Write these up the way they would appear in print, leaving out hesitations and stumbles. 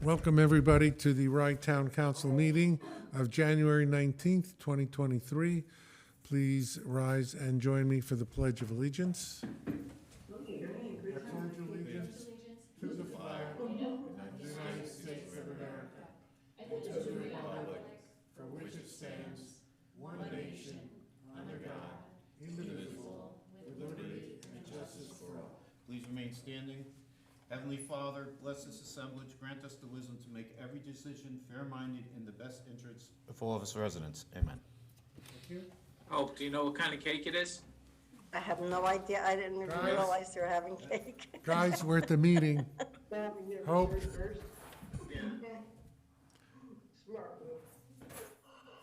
Welcome, everybody, to the Rye Town Council meeting of January 19th, 2023. Please rise and join me for the Pledge of Allegiance. I pledge allegiance to the flag of the United States of America and to the republic for which it stands, one nation, under God, indivisible, with liberty and justice for all. Please remain standing. Heavenly Father, bless this assemblage. Grant us the wisdom to make every decision fair-minded in the best interests of all of us residents. Amen. Thank you. Hope, do you know what kind of cake it is? I have no idea. I didn't even Guys. realize they were having cake. Guys, we're at the meeting. Hope,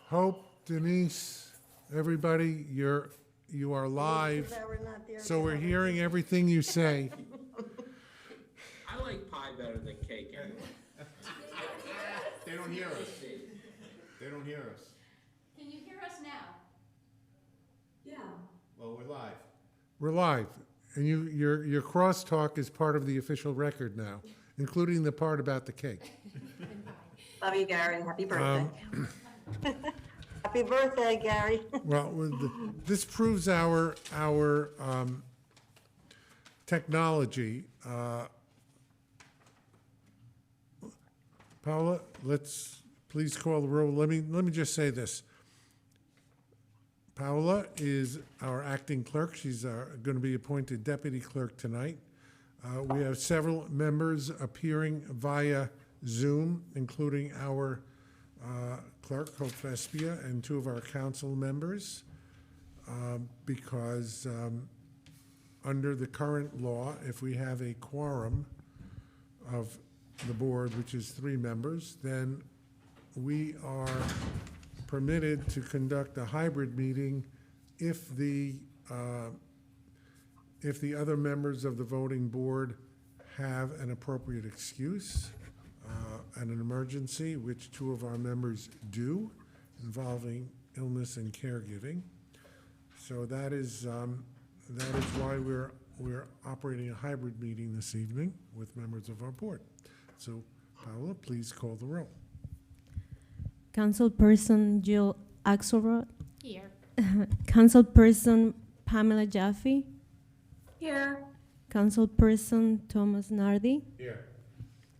Hope, Denise, everybody, you are live, That we're not there so we're yet. hearing everything you say. I like pie better than cake. They don't hear us. They don't hear us. Can you hear us now? Yeah. Well, we're live. We're live, and your crosstalk is part of the official record now, including the part about the cake. Love you, Gary. Happy birthday. Happy birthday, Gary. Well, this proves our technology. Paola, let's please call the roll. Let me just say this. Paola is our acting clerk. She's going to be appointed deputy clerk tonight. We have several members appearing via Zoom, including our clerk, Hope Vespia, and two of our council members, because under the current law, if we have a quorum of the board, which is 3 members, then we are permitted to conduct a hybrid meeting if the other members of the voting board have an appropriate excuse and an emergency, which 2 of our members do, involving illness and caregiving. So that is why we're operating a hybrid meeting this evening with members of our board. So, Paola, please call the roll. Councilperson Jill Axelrod, Here. Councilperson Pamela Jaffe, Here. Councilperson Thomas Nardi, Here.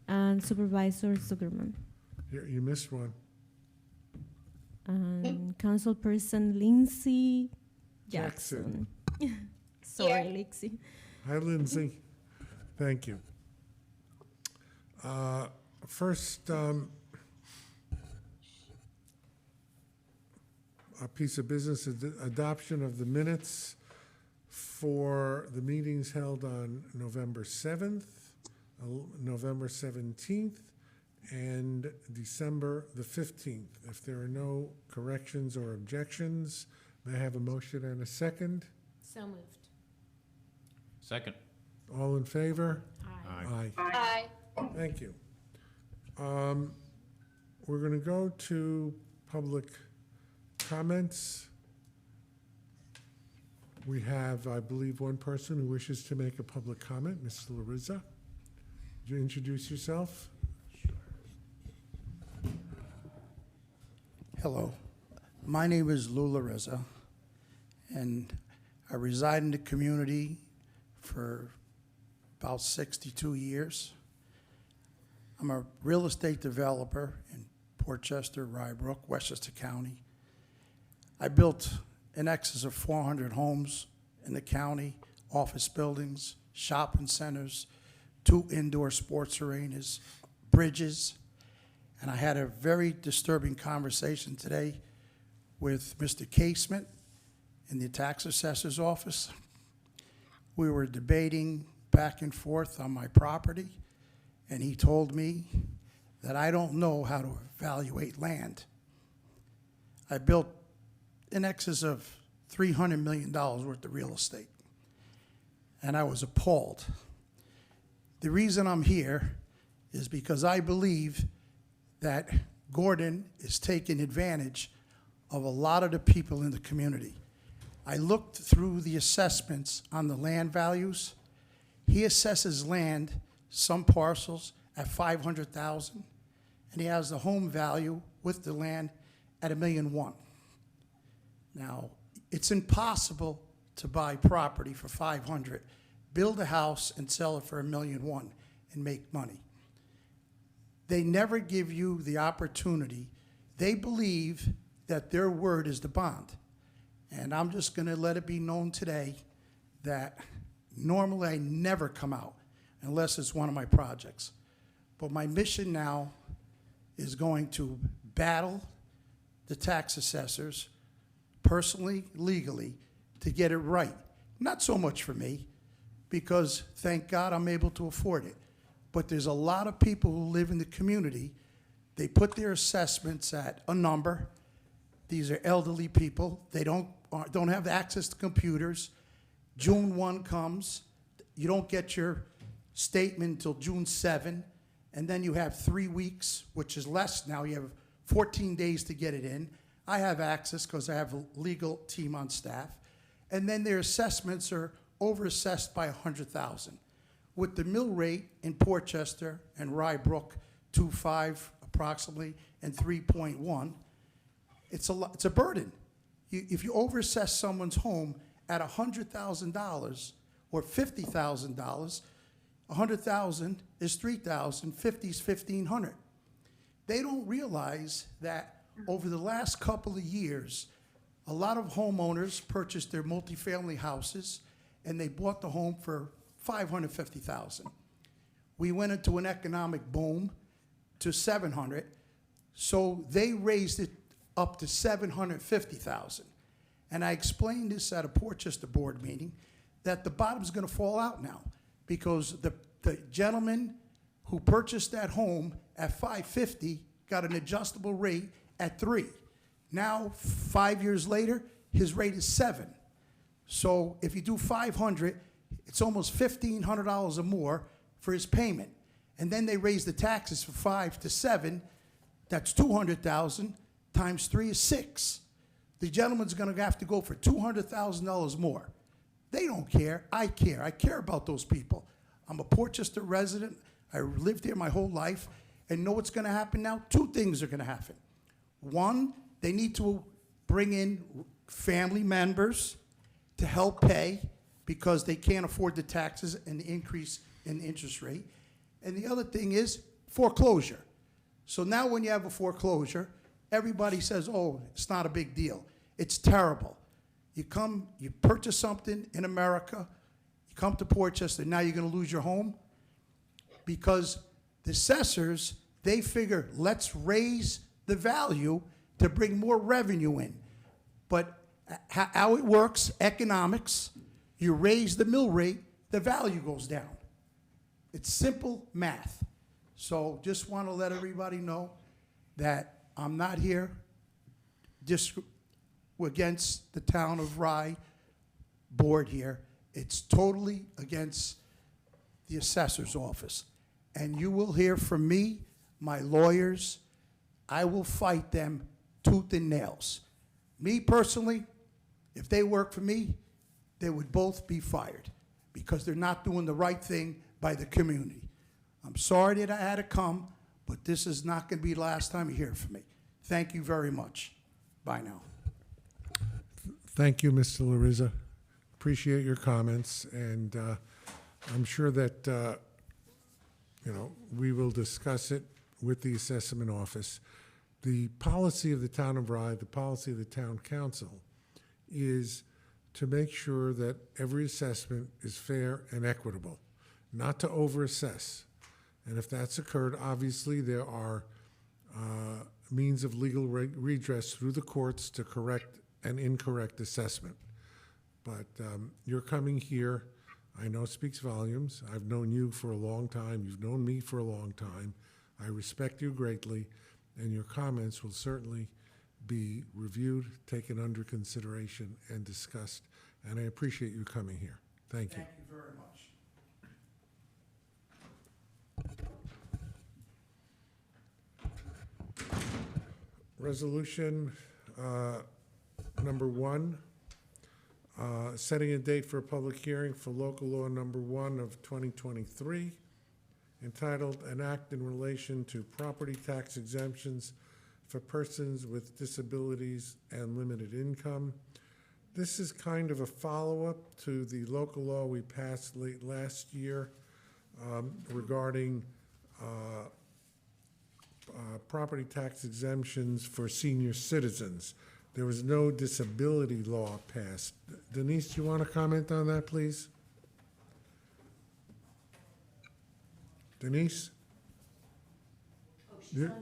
and Supervisor Zuckerman, Here, you missed one. and Councilperson Lindsay Jackson. Sorry, Lixie. Hi, Lindsay. Thank you. First, a piece of business is the adoption of the minutes for the meetings held on November 7th, November 17th, and December the 15th. If there are no corrections or objections, may I have a motion and a second? So moved. Second. All in favor? Aye. Aye. Aye. Thank you. We're going to go to public comments. We have, I believe, one person who wishes to make a public comment, Ms. Larissa. Would you introduce yourself? Hello, my name is Lou Larissa, and I reside in the community for about 62 years. I'm a real estate developer in Portchester, Rybrook, Westchester County. I built in excess of 400 homes in the county, office buildings, shopping centers, 2 indoor sports arenas, bridges, and I had a very disturbing conversation today with Mr. Casement in the tax assessor's office. We were debating back and forth on my property, and he told me that I don't know how to evaluate land. I built in excess of $300 million worth of real estate, and I was appalled. The reason I'm here is because I believe that Gordon is taking advantage of a lot of the people in the community. I looked through the assessments on the land values. He assesses land, some parcels, at $500,000, and he has the home value with the land at $1.1 million. Now, it's impossible to buy property for $500,000, build a house and sell it for $1.1 million and make money. They never give you the opportunity. They believe that their word is the bond. And I'm just going to let it be known today that normally I never come out unless it's one of my projects. But my mission now is going to battle the tax assessors personally, legally, to get it right. Not so much for me, because thank God I'm able to afford it. But there's a lot of people who live in the community. They put their assessments at a number. These are elderly people. They don't have access to computers. June 1 comes. You don't get your statement until June 7, and then you have 3 weeks, which is less now. You have 14 days to get it in. I have access because I have a legal team on staff. And then their assessments are overassessed by $100,000. With the mill rate in Portchester and Rybrook, 2.5 approximately, and 3.1, it's a burden. If you overassess someone's home at $100,000 or $50,000, $100,000 is $3,000, $50 is $1,500. They don't realize that over the last couple of years, a lot of homeowners purchased their multifamily houses and they bought the home for $550,000. We went into an economic boom to $700,000, so they raised it up to $750,000. And I explained this at a Portchester board meeting that the bottom's going to fall out now because the gentleman who purchased that home at $550,000 got an adjustable rate at 3. Now, 5 years later, his rate is 7. So if you do $500,000, it's almost $1,500 or more for his payment. And then they raise the taxes from 5 to 7. That's $200,000 times 3 is 6. The gentleman's going to have to go for $200,000 more. They don't care. I care. I care about those people. I'm a Portchester resident. I lived here my whole life. And know what's going to happen now? 2 things are going to happen. One, they need to bring in family members to help pay because they can't afford the taxes and the increase in the interest rate. And the other thing is foreclosure. So now when you have a foreclosure, everybody says, oh, it's not a big deal. It's terrible. You come, you purchase something in America, you come to Portchester, now you're going to lose your home because the assessors, they figure, let's raise the value to bring more revenue in. But how it works, economics, you raise the mill rate, the value goes down. It's simple math. So just want to let everybody know that I'm not here just against the town of Rye board here. It's totally against the assessor's office. And you will hear from me, my lawyers. I will fight them tooth and nails. Me personally, if they work for me, they would both be fired because they're not doing the right thing by the community. I'm sorry that I had to come, but this is not going to be the last time you hear from me. Thank you very much. Bye now. Thank you, Mr. Larissa. Appreciate your comments, and I'm sure that we will discuss it with the assessment office. The policy of the town of Rye, the policy of the town council, is to make sure that every assessment is fair and equitable, not to overassess. And if that's occurred, obviously there are means of legal redress through the courts to correct an incorrect assessment. But your coming here, I know, speaks volumes. I've known you for a long time. You've known me for a long time. I respect you greatly, and your comments will certainly be reviewed, taken under consideration, and discussed. And I appreciate you coming here. Thank you. Thank you very much. Resolution number 1, setting a date for a public hearing for local law number 1 of 2023. entitled An Act in Relation to Property Tax Exemptions for Persons with Disabilities and Limited Income. This is kind of a follow-up to the local law we passed late last year regarding property tax exemptions for senior citizens. There was no disability law passed. Denise, do you want to comment on that, please? Denise?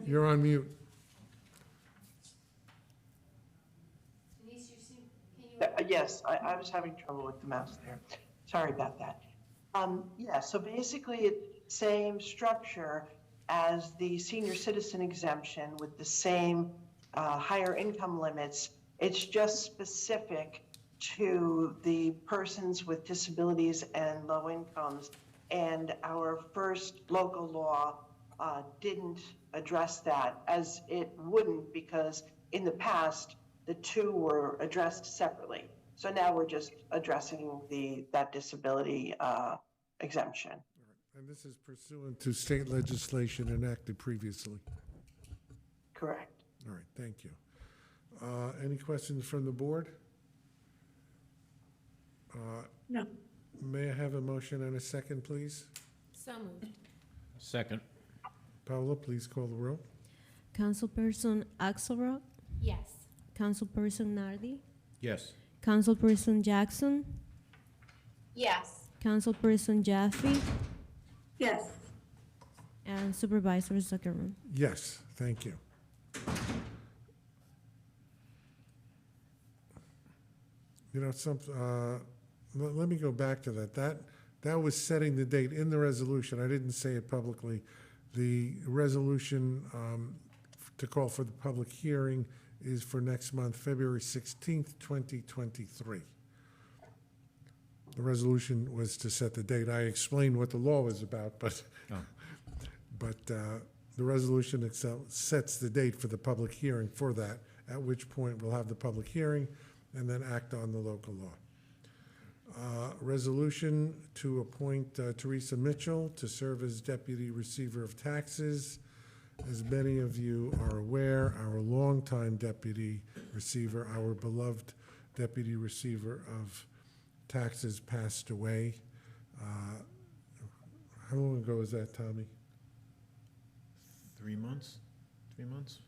You're on mute. Denise, can you? Yes, I was having trouble with the mouse there. Sorry about that. Yeah, so basically it's the same structure as the senior citizen exemption with the same higher income limits. It's just specific to the persons with disabilities and low incomes. And our first local law didn't address that, as it wouldn't, because in the past, the two were addressed separately. So now we're just addressing that disability exemption. And this is pursuant to state legislation enacted previously. Correct. All right, thank you. Any questions from the board? No. May I have a motion and a second, please? So moved. Second. Paola, please call the roll. Councilperson Axelrod, Yes. Councilperson Nardi, Yes. Councilperson Jackson, Yes. Councilperson Jaffe, Yes. and Supervisor Zuckerman. Yes, thank you. You know, let me go back to that. That was setting the date in the resolution. I didn't say it publicly. The resolution to call for the public hearing is for next month, February 16th, 2023. The resolution was to set the date. I explained what the law was about, but the resolution itself sets the date for the public hearing for that, at which point we'll have the public hearing and then act on the local law. Resolution to appoint Theresa Mitchell to serve as Deputy Receiver of Taxes. As many of you are aware, our longtime Deputy Receiver, our beloved Deputy Receiver of Taxes passed away. How long ago was that, Tommy? 3 months? 3 months?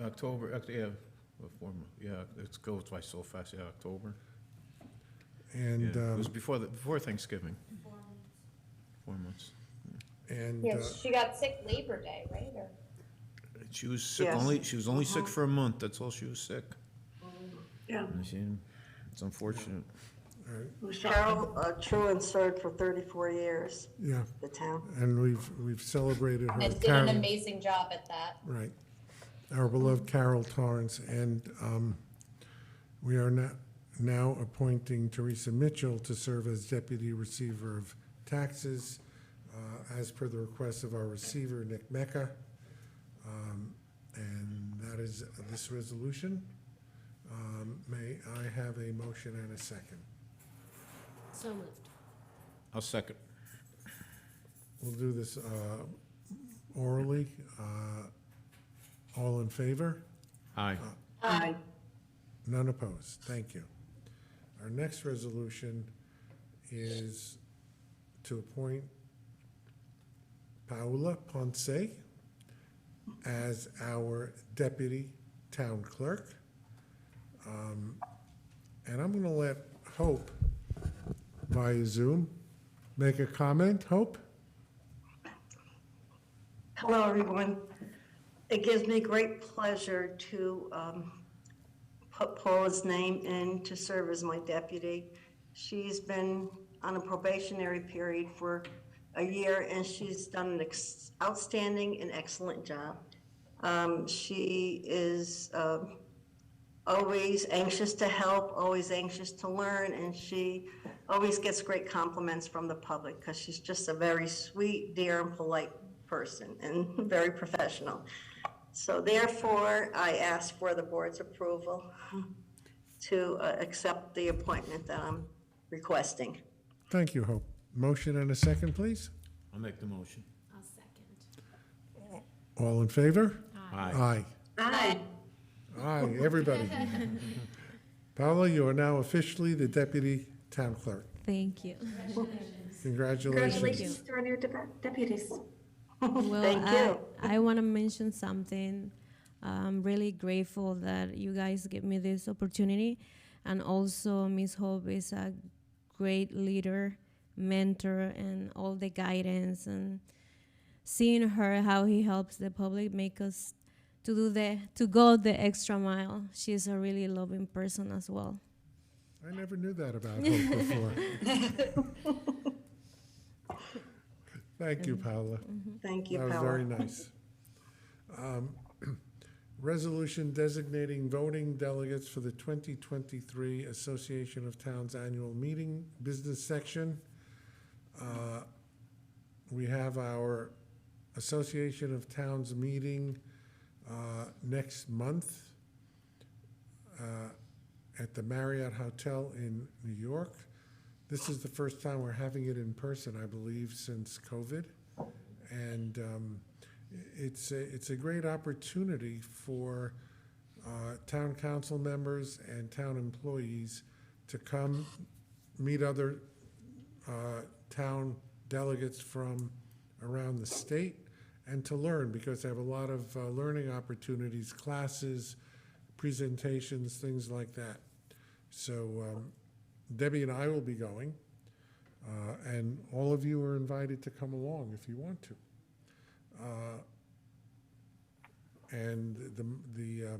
October, yeah, 4 months. Yeah, it goes by so fast, yeah, October. And, Yeah, it was before Thanksgiving. 4 months. and Yes, she got sick Labor Day, right? Or She was sick Yes. she was only sick for a month, that's all she was sick. Yeah. And it's unfortunate. Carol Truan served for 34 years, yeah, the town. and we've celebrated her. and did Carol- an amazing job at that. Right. Our beloved Carol Torrance, and we are now appointing Theresa Mitchell to serve as Deputy Receiver of Taxes, as per the request of our receiver, Nick Mecca. And that is this resolution. May I have a motion and a second? So moved. I'll second. We'll do this orally. All in favor? Aye. Aye. None opposed. Thank you. Our next resolution is to appoint Paola Ponce as our Deputy Town Clerk. And I'm going to let Hope, via Zoom, make a comment. Hope? Hello, everyone. It gives me great pleasure to put Paula's name in to serve as my deputy. She's been on a probationary period for a year, and she's done an outstanding and excellent job. She is always anxious to help, always anxious to learn, and she always gets great compliments from the public because she's just a very sweet, dear, and polite person and very professional. So therefore, I ask for the board's approval to accept the appointment that I'm requesting. Thank you, Hope. Motion and a second, please. I'll make the motion. I'll second. All in favor? Aye. Aye. Aye, everybody. Paola, you are now officially the deputy town clerk. Thank you. Congratulations. to our new deputies. Well, Thank you. I want to mention something. I'm really grateful that you guys give me this opportunity. And also, Ms. Hope is a great leader, mentor, and all the guidance. And seeing her, how he helps the public, make us to go the extra mile. She's a really loving person as well. I never knew that about Hope before. Thank you, Paola. Thank you, That was Paola. very nice. Resolution designating voting delegates for the 2023 Association of Towns Annual Meeting Business Section. We have our Association of Towns meeting next month at the Marriott Hotel in New York. This is the first time we're having it in person, I believe, since COVID. And it's a great opportunity for town council members and town employees to come meet other town delegates from around the state and to learn, because they have a lot of learning opportunities, classes, presentations, things like that. So Debbie and I will be going, and all of you are invited to come along if you want to. And the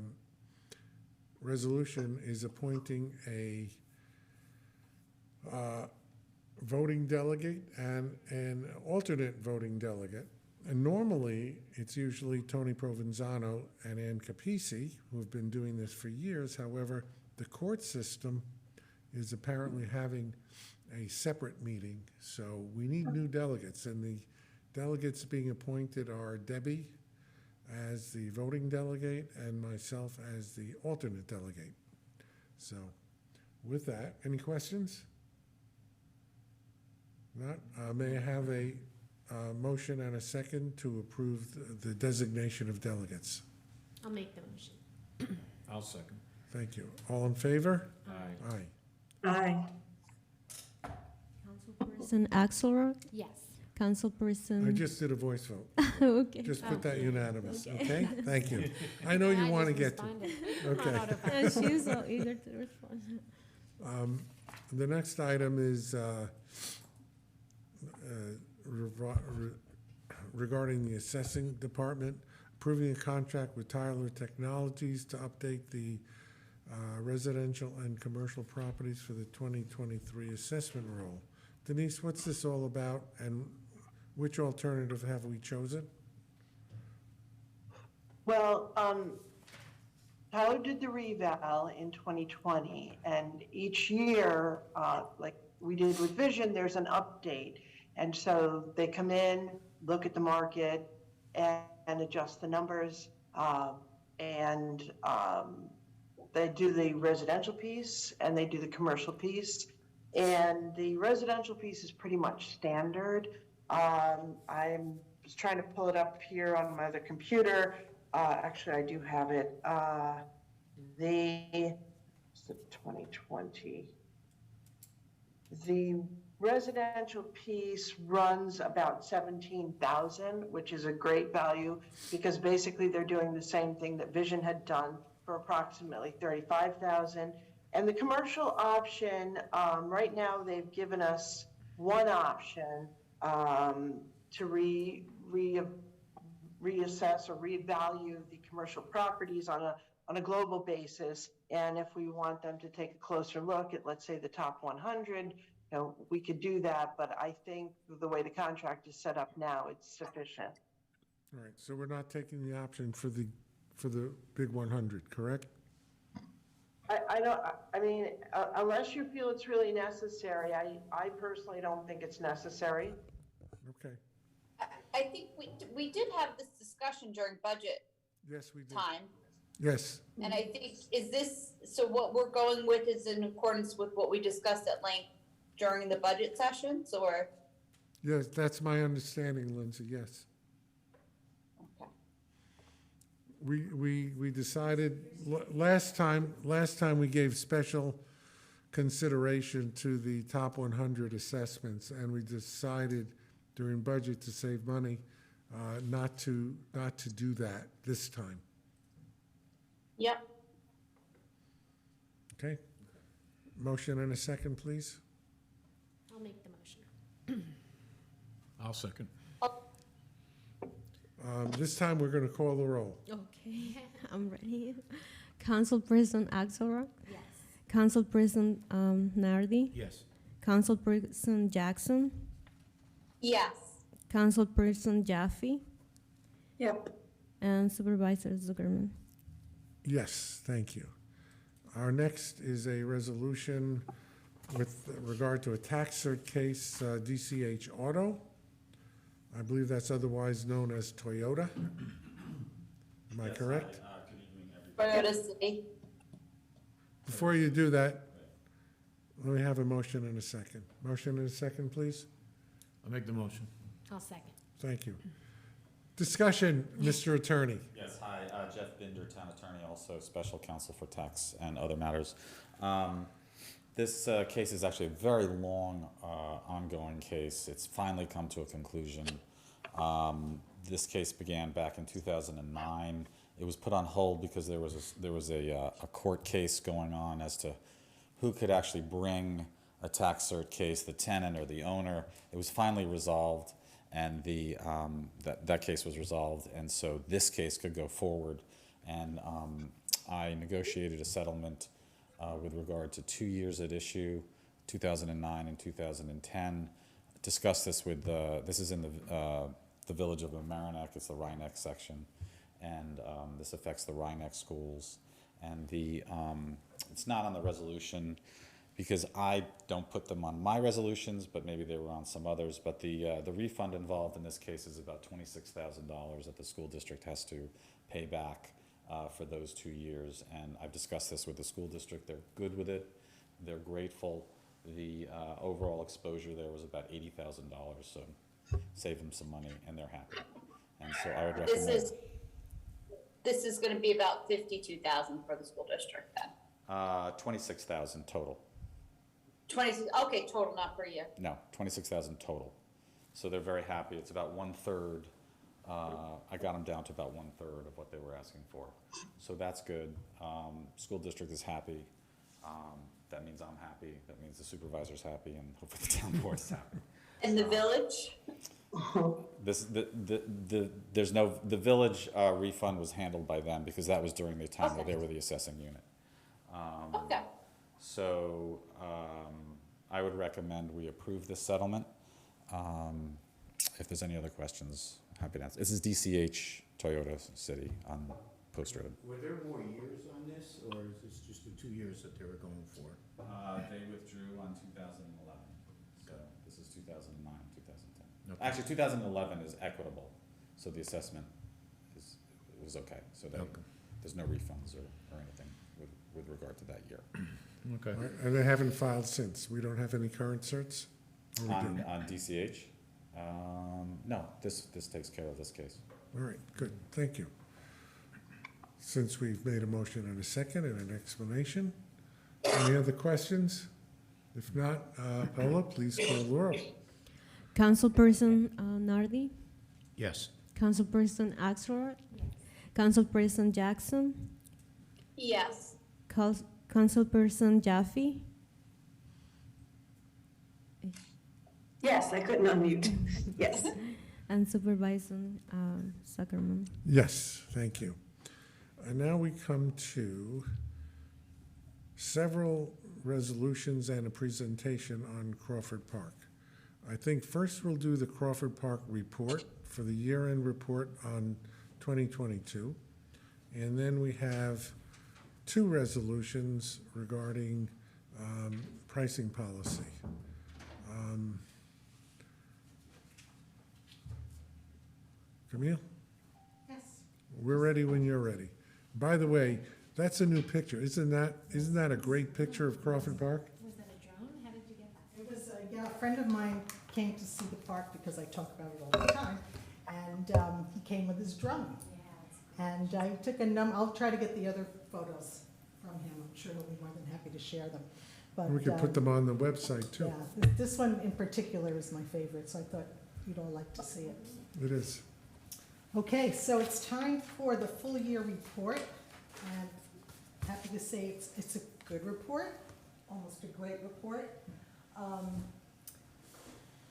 resolution is appointing a voting delegate and an alternate voting delegate. And normally, it's usually Tony Provenzano and Ann Capisi, who have been doing this for years. However, the court system is apparently having a separate meeting, so we need new delegates. And the delegates being appointed are Debbie as the voting delegate and myself as the alternate delegate. So with that, any questions? Not, may I have a motion and a second to approve the designation of delegates? I'll make the motion. I'll second. Thank you. All in favor? Aye. Aye. Aye. Councilperson Axelrod, Yes. Councilperson. I just did a voice vote. Okay. Just put that unanimous, okay? Thank you. I know you I want to just get to. responded. Okay. On autopilot. And she's so eager to respond. The next item is regarding the assessing department, approving a contract with Tyler Technologies to update the residential and commercial properties for the 2023 assessment roll. Denise, what's this all about, and which alternative have we chosen? Well, Tyler did the reval in 2020, and each year, like we did with Vision, there's an update. And so they come in, look at the market, and adjust the numbers, and they do the residential piece and they do the commercial piece. And the residential piece is pretty much standard. I'm just trying to pull it up here on my other computer. Actually, I do have it. The 2020. The residential piece runs about 17,000, which is a great value because basically they're doing the same thing that Vision had done for approximately 35,000. And the commercial option, right now they've given us one option to reassess or revalue the commercial properties on a global basis. And if we want them to take a closer look at, let's say, the top 100, we could do that, but I think the way the contract is set up now, it's sufficient. All right, so we're not taking the option for the big 100, correct? I mean, unless you feel it's really necessary, I personally don't think it's necessary. Okay. I think we did have this discussion during budget Yes, we did. time. Yes. And I think, so what we're going with is in accordance with what we discussed at length during the budget sessions, or? Yes, that's my understanding, Lindsay, yes. Okay. We decided, last time we gave special consideration to the top 100 assessments, and we decided during budget to save money, not to do that this time. Yep. Okay? Motion and a second, please. I'll make the motion. I'll second. This time, we're going to call the roll. Okay, I'm ready. Councilperson Axelrod, Yes. Councilperson Nardi, Yes. Councilperson Jackson, Yes. Councilperson Jaffe, Yep. and Supervisor Zuckerman. Yes, thank you. Our next is a resolution with regard to a tax cert case, DCH Auto. I believe that's otherwise known as Toyota. Am I correct? Toyota City. Before you do that, let me have a motion and a second. Motion and a second, please. I'll make the motion. I'll second. Thank you. Discussion, Mr. Attorney. Yes, hi, Jeff Binder, Town Attorney, also Special Counsel for Tax and Other Matters. This case is actually a very long, ongoing case. It's finally come to a conclusion. This case began back in 2009. It was put on hold because there was a court case going on as to who could actually bring a tax cert case, the tenant or the owner. It was finally resolved, and that case was resolved, and so this case could go forward. And I negotiated a settlement with regard to 2 years at issue, 2009 and 2010. Discussed this with this is in the village of Mamaroneck. It's the Rhinebeck section, and this affects the Rhinebeck schools. And it's not on the resolution because I don't put them on my resolutions, but maybe they were on some others. But the refund involved in this case is about $26,000 that the school district has to pay back for those 2 years. And I've discussed this with the school district. They're good with it. They're grateful. The overall exposure there was about $80,000, so save them some money, and they're happy. And so I would recommend. This is going to be about 52,000 for the school district then. 26,000 total. 20. Okay, total, not per year. No, 26,000 total. So they're very happy. It's about 1/3. I got them down to about 1/3 of what they were asking for. So that's good. School district is happy. That means I'm happy. That means the supervisor's happy, and hopefully the town board is happy. And the village? The village refund was handled by them because that was during the time where they were the assessing unit. Okay. So I would recommend we approve this settlement. If there's any other questions, happy to answer. This is DCH Toyota City on Post Road. Were there more years on this, or is this just the 2 years that they were going for? They withdrew on 2011, so this is 2009, 2010. Okay. Actually, 2011 is equitable, so the assessment was okay. So there's no refunds or anything with regard to that year. Okay. All right, and they haven't filed since. We don't have any current certs? Or we do? On DCH, no, this takes care of this case. All right, good, thank you. Since we've made a motion and a second and an explanation, any other questions? If not, Paola, please call the roll. Councilperson Nardi, Yes. Councilperson Axelrod, Councilperson Jackson, Yes. Councilperson Jaffe, Yes, I couldn't unmute. Yes. and Supervisor Zuckerman. Yes, thank you. And now we come to several resolutions and a presentation on Crawford Park. I think first we'll do the Crawford Park report for the year-end report on 2022. And then we have 2 resolutions regarding pricing policy. Camille? Yes. We're ready when you're ready. By the way, that's a new picture. Isn't that a great picture of Crawford Park? Was that a drone? How did you get that? It was, yeah, a friend of mine came to see the park because I talk about it all the time, and he came with his drone. And I took I'll try to get the other photos from him. I'm sure he'll be more than happy to share them. But We could put them on the website too. yeah, this one in particular is my favorite, so I thought you'd all like to see it. It is. Okay, so it's time for the full year report, and happy to say it's a good report, almost a great report.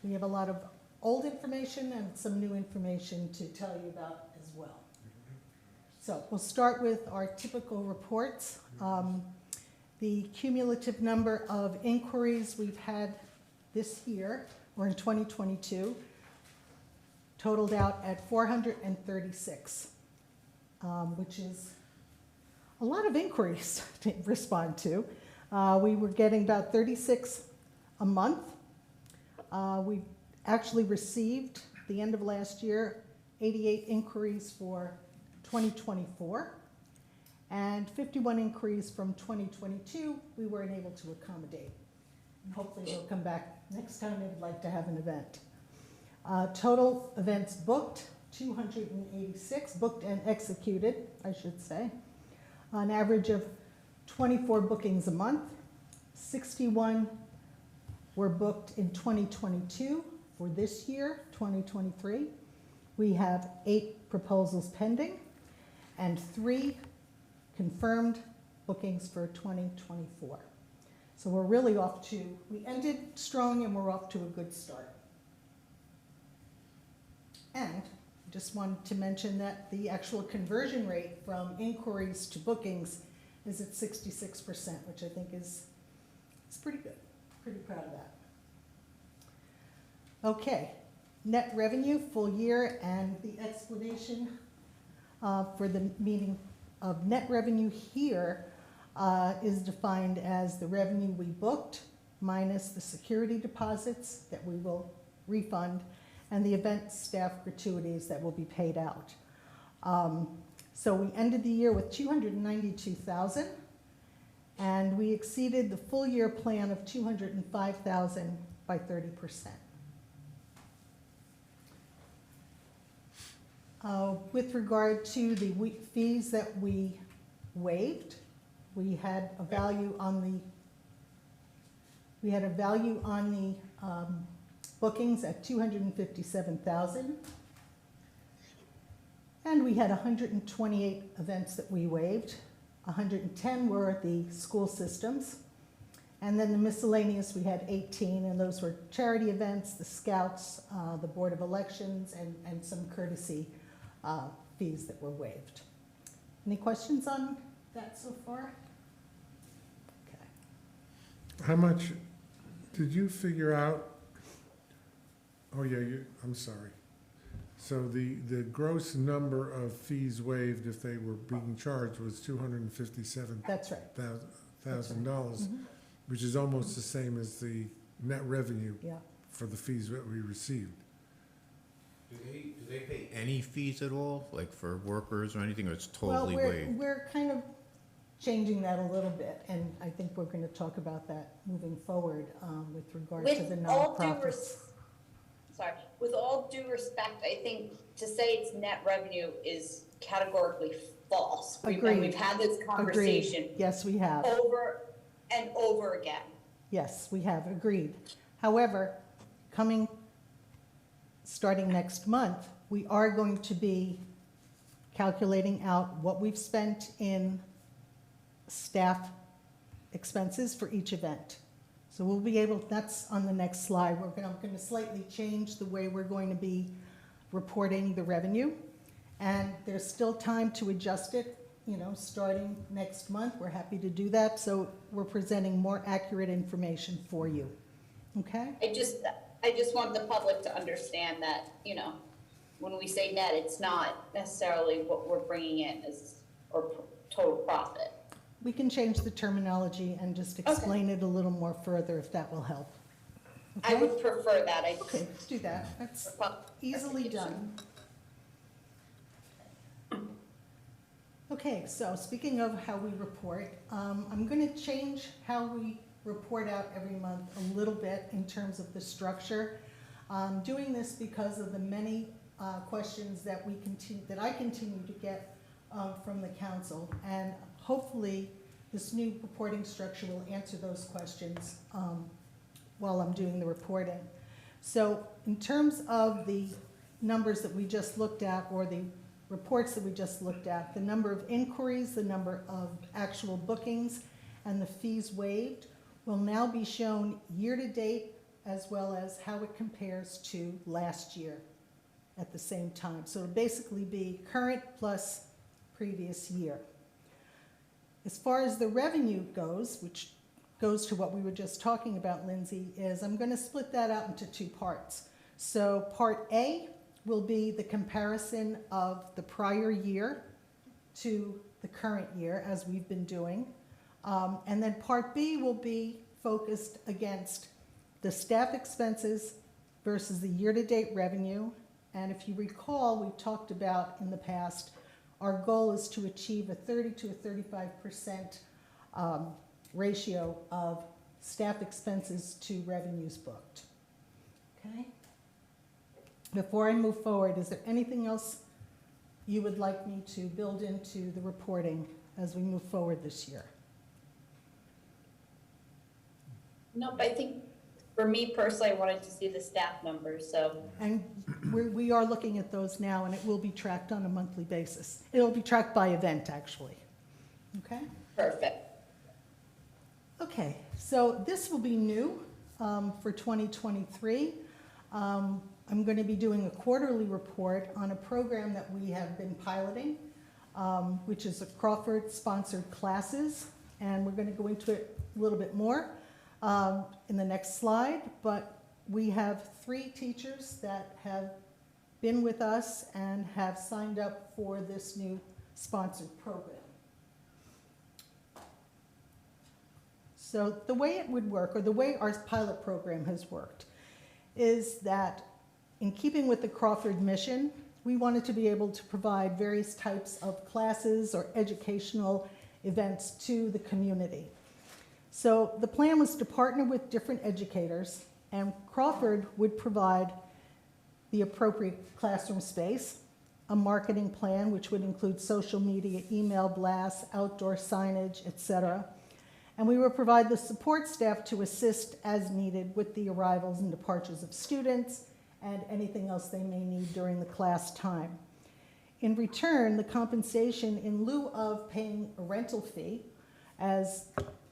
We have a lot of old information and some new information to tell you about as well. So we'll start with our typical reports. The cumulative number of inquiries we've had this year, or in 2022, totaled out at 436, which is a lot of inquiries to respond to. We were getting about 36 a month. We actually received, at the end of last year, 88 inquiries for 2024, and 51 inquiries from 2022 we weren't able to accommodate. And hopefully they'll come back next time they would like to have an event. Total events booked, 286, booked and executed, I should say. An average of 24 bookings a month. 61 were booked in 2022. For this year, 2023, we have 8 proposals pending and 3 confirmed bookings for 2024. So we're really off to, we ended strong and we're off to a good start. And just wanted to mention that the actual conversion rate from inquiries to bookings is at 66%, which I think is pretty good. Pretty proud of that. Okay, net revenue, full year, and the explanation for the meaning of net revenue here is defined as the revenue we booked minus the security deposits that we will refund and the event staff gratuities that will be paid out. So we ended the year with $292,000, and we exceeded the full year plan of $205,000 by 30%. With regard to the fees that we waived, we had a value on the bookings at $257,000, and we had 128 events that we waived. 110 were at the school systems, and then the miscellaneous we had 18, and those were charity events, the Scouts, the Board of Elections, and some courtesy fees that were waived. Any questions on that so far? Okay. How much did you figure out? Oh, yeah, I'm sorry. So the gross number of fees waived if they were being charged was $257,000. That's right. Which is almost the same as the net revenue Yeah. for the fees that we received. Do they pay any fees at all, like for workers or anything, or it's totally Well, waived? we're kind of changing that a little bit, and I think we're going to talk about that moving forward with regard to the nonprofits. With all due respect, I think to say it's net revenue is categorically false. Agreed. We've had this conversation. Agreed. Yes, we have. Over and over again. Yes, we have, agreed. However, starting next month, we are going to be calculating out what we've spent in staff expenses for each event. So we'll be able, that's on the next slide. I'm going to slightly change the way we're going to be reporting the revenue. And there's still time to adjust it, starting next month. We're happy to do that. So we're presenting more accurate information for you. Okay? I just want the public to understand that, when we say net, it's not necessarily what we're bringing in or total profit. We can change the terminology and just explain it a little more further if that will help. Okay? I would prefer that. Okay, let's do that. That's easily done. Okay, so speaking of how we report, I'm going to change how we report out every month a little bit in terms of the structure. Doing this because of the many questions that I continue to get from the council, and hopefully this new reporting structure will answer those questions while I'm doing the reporting. So in terms of the numbers that we just looked at, or the reports that we just looked at, the number of inquiries, the number of actual bookings, and the fees waived will now be shown year-to-date, as well as how it compares to last year at the same time. So it'll basically be current plus previous year. As far as the revenue goes, which goes to what we were just talking about, Lindsay, is I'm going to split that out into two parts. So part A will be the comparison of the prior year to the current year, as we've been doing. And then part B will be focused against the staff expenses versus the year-to-date revenue. And if you recall, we've talked about in the past, our goal is to achieve a 30 to a 35% ratio of staff expenses to revenues booked. Okay? Before I move forward, is there anything else you would like me to build into the reporting as we move forward this year? Nope, I think for me personally, I wanted to see the staff numbers, so. And we are looking at those now, and it will be tracked on a monthly basis. It'll be tracked by event, actually. Okay? Perfect. Okay, so this will be new for 2023. I'm going to be doing a quarterly report on a program that we have been piloting, which is a Crawford-sponsored classes, and we're going to go into it a little bit more in the next slide, but we have 3 teachers that have been with us and have signed up for this new sponsored program. So the way it would work, or the way our pilot program has worked, is that in keeping with the Crawford mission, we wanted to be able to provide various types of classes or educational events to the community. So the plan was to partner with different educators, and Crawford would provide the appropriate classroom space, a marketing plan, which would include social media, email blasts, outdoor signage, etc. And we would provide the support staff to assist as needed with the arrivals and departures of students and anything else they may need during the class time. In return, the compensation, in lieu of paying a rental fee, as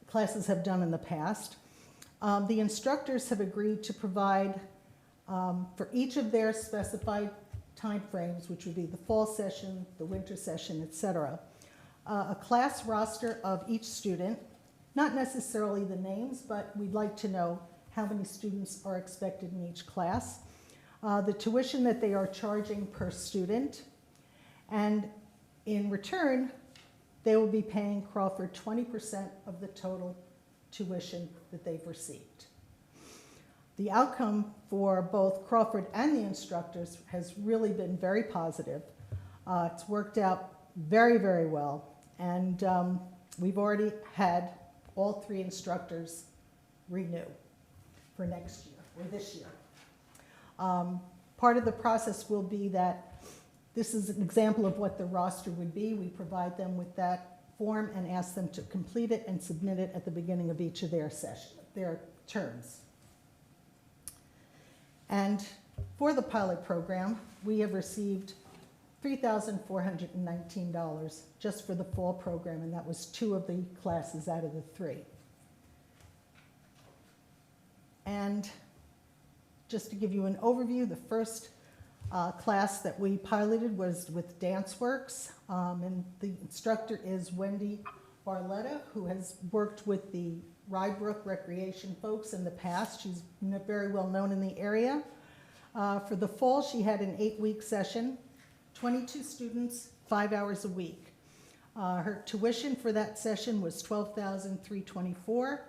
classes have done in the past, the instructors have agreed to provide for each of their specified timeframes, which would be the fall session, the winter session, etc., a class roster of each student, not necessarily the names, but we'd like to know how many students are expected in each class, the tuition that they are charging per student, and in return, they will be paying Crawford 20% of the total tuition that they've received. The outcome for both Crawford and the instructors has really been very positive. It's worked out very, very well, and we've already had all 3 instructors renew for next year, or this year. Part of the process will be that this is an example of what the roster would be. We provide them with that form and ask them to complete it and submit it at the beginning of each of their terms. And for the pilot program, we have received $3,419 just for the fall program, and that was 2 of the classes out of the 3. And just to give you an overview, the first class that we piloted was with DanceWorks, and the instructor is Wendy Barletta, who has worked with the Rybrook Recreation folks in the past. She's very well known in the area. For the fall, she had an 8-week session, 22 students, 5 hours a week. Her tuition for that session was $12,324.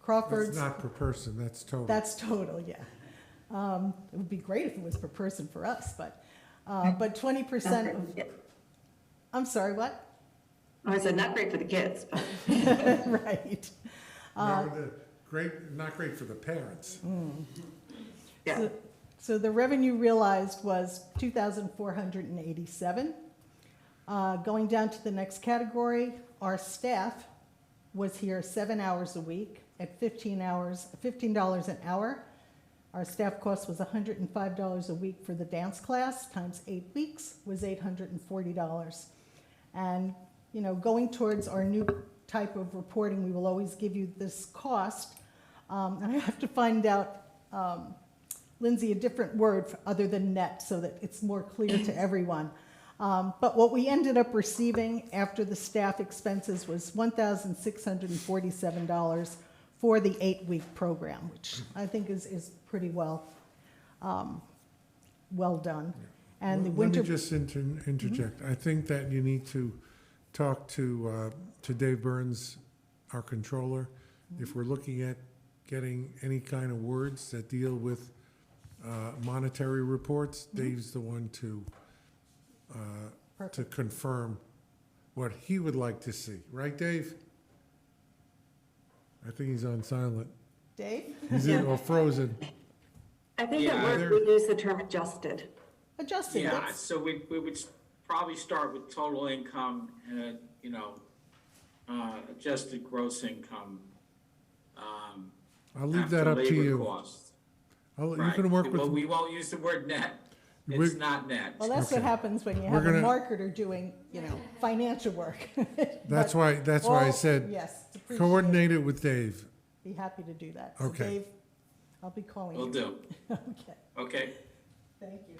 Crawford's. That's not per person, that's total. That's total, yeah. It would be great if it was per person for us, but 20% of. I'm sorry, what? I said not great for the kids, but. Right. No, not great for the parents. Yeah. So the revenue realized was 2,487. Going down to the next category, our staff was here 7 hours a week at $15 an hour. Our staff cost was $105 a week for the dance class, times 8 weeks was $840. And, you know, going towards our new type of reporting, we will always give you this cost. And I have to find out, Lindsay, a different word other than net so that it's more clear to everyone. But what we ended up receiving after the staff expenses was $1,647 for the 8-week program, which I think is pretty well done. And the winter. Let me just interject. I think that you need to talk to Dave Burns, our controller. If we're looking at getting any kind of words that deal with monetary reports, Dave's the one to confirm what he would like to see. Right, Dave? I think he's on silent. Dave? He's in or frozen. I think Yeah, at work we use the term adjusted. Adjusted. Yeah, so we would probably start with total income and, adjusted gross income. I'll leave that after up to labor you. costs. You Right. can work Well, with, we won't use the word net. We- It's not net. Well, that's what happens when you We're have a gonna- marketer doing, financial work. that's But why I all- said, yes, it's appreciated. coordinate it with Dave. Be happy to do that. So Okay. Dave, I'll be calling you. Will do. Okay, Okay. thank you.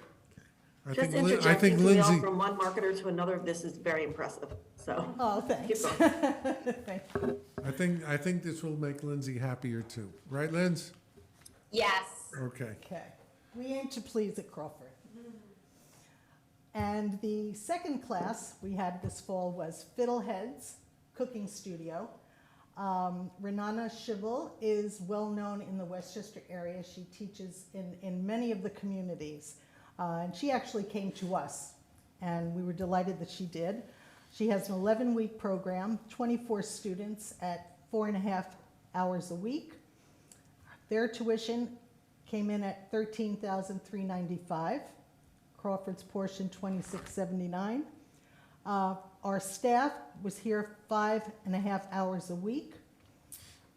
I Just think interjecting, we all Lindsay, from one marketer to another, this is very impressive, so. Oh, thanks. Keep going. Thank you. I think this will make Lindsay happier too. Right, Linz? Yes. Okay. Okay, we aim to please at Crawford. And the second class we had this fall was Fiddleheads Cooking Studio. Renana Schivel is well-known in the Westchester area. She teaches in many of the communities. And she actually came to us, and we were delighted that she did. She has an 11-week program, 24 students at 4.5 hours a week. Their tuition came in at $13,395. Crawford's portion, $2,679. Our staff was here 5.5 hours a week,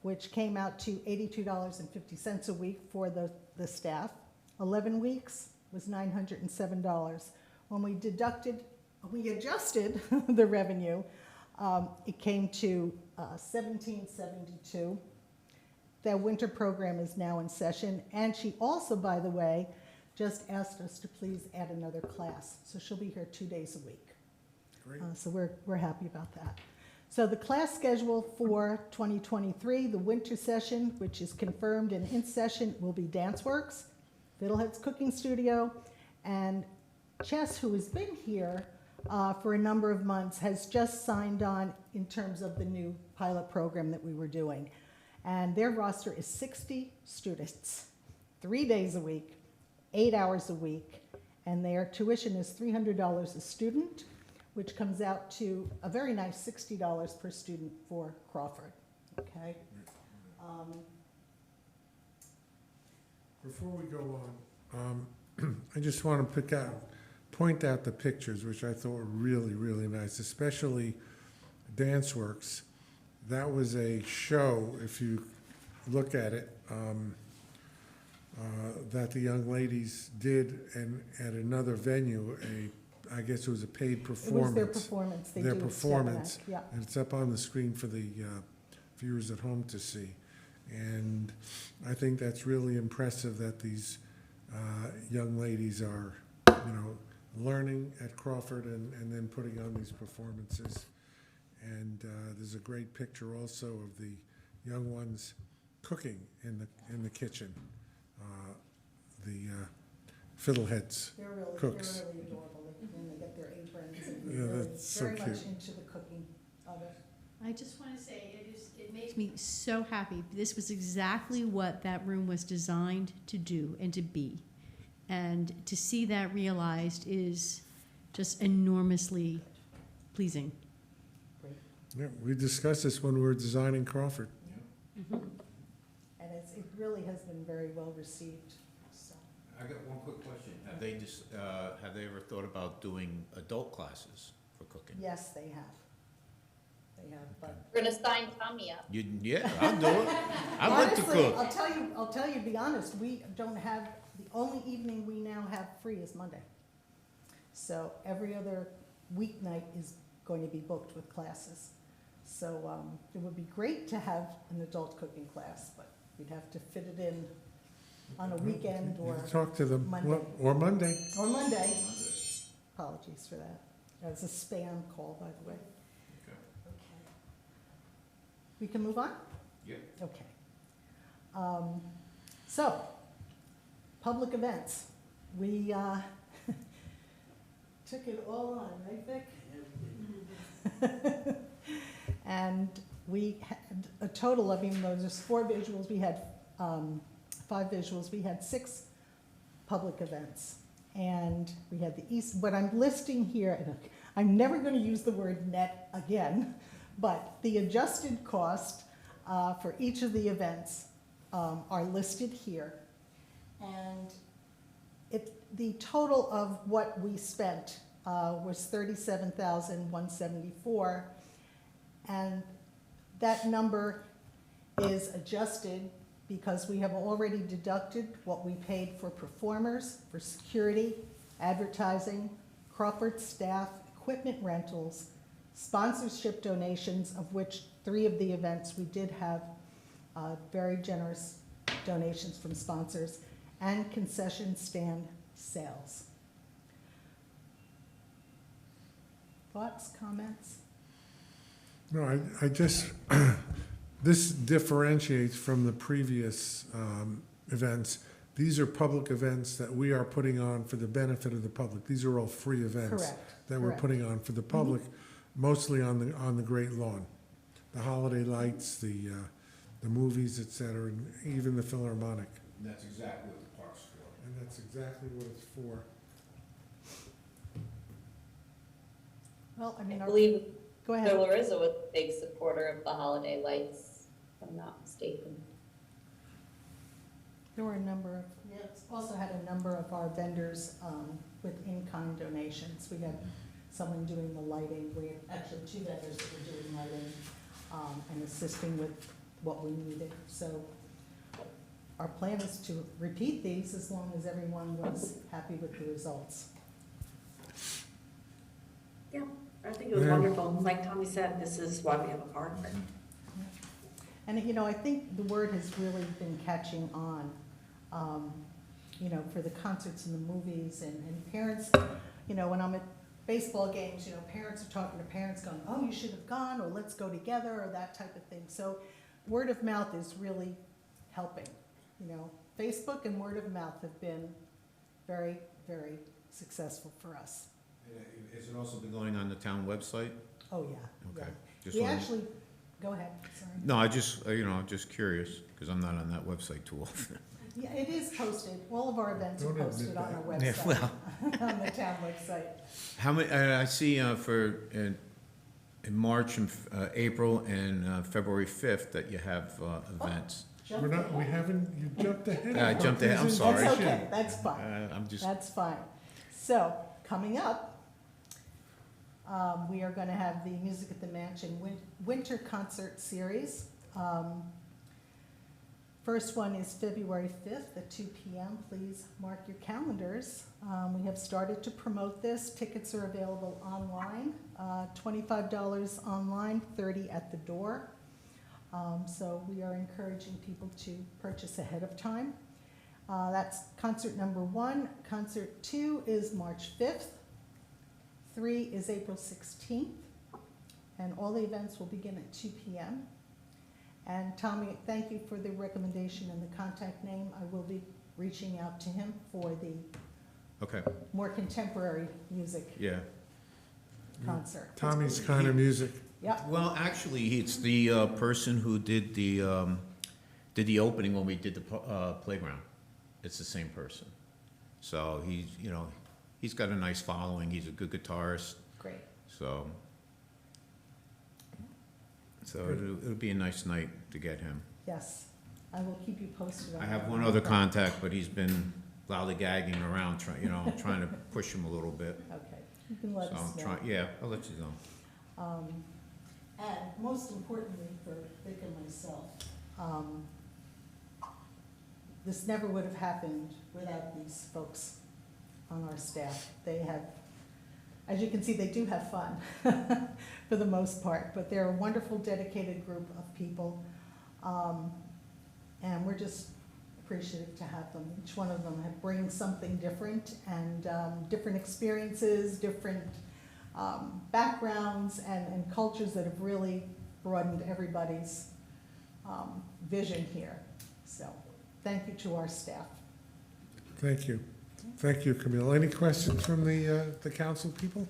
which came out to $82.50 a week for the staff. 11 weeks was $907. When we adjusted the revenue, it came to $1,772. Their winter program is now in session, and she also, by the way, just asked us to please add another class. So she'll be here 2 days a week. Great. So we're happy about that. So the class schedule for 2023, the winter session, which is confirmed and in session, will be DanceWorks, Fiddleheads Cooking Studio, and Chess, who has been here for a number of months, has just signed on in terms of the new pilot program that we were doing. And their roster is 60 students, 3 days a week, 8 hours a week, and their tuition is $300 a student, which comes out to a very nice $60 per student for Crawford, okay? Before we go on, I just want to point out the pictures, which I thought were really, really nice, especially DanceWorks. That was a show, if you look at it, that the young ladies did, and at another venue, I guess it was a paid performance. It was their performance. They Their do performance. Step Back, And it's up on the screen for the viewers at home to see. And I think that's really impressive that these young ladies are, learning at Crawford and then putting on these performances. And there's a great picture also of the young ones cooking in the kitchen. The Fiddleheads They're really, cooks. They're really adorable. They come in, they get their aprons, and Yeah, they're that's so very much cute. into the cooking of it. I just want to say, it makes me so happy. This was exactly what that room was designed to do and to be. And to see that realized is just enormously pleasing. Yeah, we discussed this when we were designing Crawford. And it really has been very well received, so. I got one quick question. Have they just, have they ever thought about doing adult classes for cooking? Yes, they have. They have, but. We're gonna sign Tommy up. Yeah, I'll do it. I like to Honestly, cook. I'll tell you, to be honest, we don't have, the only evening we now have free is Monday. So every other weeknight is going to be booked with classes. So it would be great to have an adult cooking class, but we'd have to fit it in on a weekend You or can talk to them, Monday. or Monday. Or Monday. Apologies for that. That was a spam call, by the way. Okay. Okay. We can move on? Yep. Okay. So, public events. We took it all on, right, Vic? And we had a total of, even though there's 4 visuals, we had 5 visuals, we had 6 public events. And we had the East, what I'm listing here, and I'm never going to use the word net again, but the adjusted cost for each of the events are listed here. And the total of what we spent was $37,174, and that number is adjusted because we have already deducted what we paid for performers, for security, advertising, Crawford staff, equipment rentals, sponsorship donations, of which 3 of the events we did have very generous donations from sponsors, and concession stand sales. Thoughts, comments? No, I just, this differentiates from the previous events. These are public events that we are putting on for the benefit of the public. These are all free events Correct, that we're correct. putting on for the public, mostly on the Great Lawn. The holiday lights, the movies, et cetera, and even the Philharmonic. And that's exactly what the park's for. And that's exactly what it's for. Well, I mean, I believe go ahead. Theresa was a big supporter of the holiday lights, if I'm not mistaken. There were a number of, we also had a number of our vendors with in-kind donations. We had someone doing the lighting. We had actually 2 vendors that were doing lighting and assisting with what we needed. So our plan is to repeat these as long as everyone was happy with the results. Yeah, I think it was wonderful. Like Tommy said, this is why we have a park. And, you know, I think the word has really been catching on, you know, for the concerts and the movies and parents, you know, when I'm at baseball games, you know, parents are talking to parents going, oh, you should have gone, or let's go together, or that type of thing. So word of mouth is really helping, you know. Facebook and word of mouth have been very, very successful for us. Has it also been going on the town website? Oh, yeah. Okay. Yeah. Just We wanted- actually, go ahead, sorry. No, I just, I'm just curious, because I'm not on that website too often. Yeah, it is posted. All of our events are Don't admit posted on our that. Yeah, website, well. on the town website. How many, I see in March and April and February 5th that you have events. We haven't, you jumped ahead. I jumped ahead, I'm sorry. That's okay, that's fine. I'm just, That's fine. So, coming up, we are going to have the Music at the Mansion Winter Concert Series. First one is February 5th at 2 p.m. Please mark your calendars. We have started to promote this. Tickets are available online, $25 online, $30 at the door. So we are encouraging people to purchase ahead of time. That's concert number 1. Concert 2 is March 5th. 3 is April 16th. And all the events will begin at 2 p.m. And Tommy, thank you for the recommendation and the contact name. I will be reaching out to him for the okay, more contemporary music yeah. concert. Tommy's kind of music. Yep. Well, actually, it's the person who did the opening when we did the playground. It's the same person. So he's got a nice following. He's a good guitarist. Great. So it'll be a nice night to get him. Yes. I will keep you posted on I that. have one other contact, but he's been lollygagging around, trying to push him a little bit. Okay, you can let So us I'm know. trying, yeah, I'll let you know. And most importantly for Vic and myself, this never would have happened without these folks on our staff. They have, as you can see, they do have fun for the most part, but they're a wonderful, dedicated group of people. And we're just appreciative to have them. Each one of them brings something different and different experiences, different backgrounds and cultures that have really broadened everybody's vision here. So thank you to our staff. Thank you. Thank you, Camille. Any questions from the council people?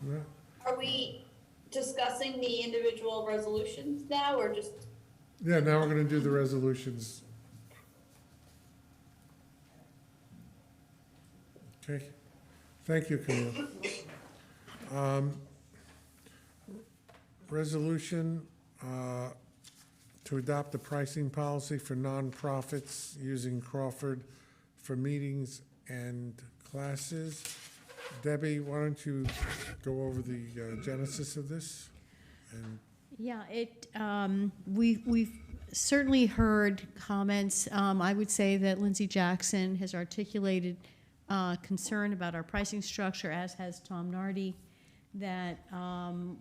No? Are we discussing the individual resolutions now, or just? Yeah, now we're gonna do the resolutions. Okay, thank you, Camille. Resolution to adopt the pricing policy for nonprofits using Crawford for meetings and classes. Debbie, why don't you go over the genesis of this? And Yeah, we've certainly heard comments. I would say that Lindsay Jackson has articulated concern about our pricing structure, as has Tom Nardi, that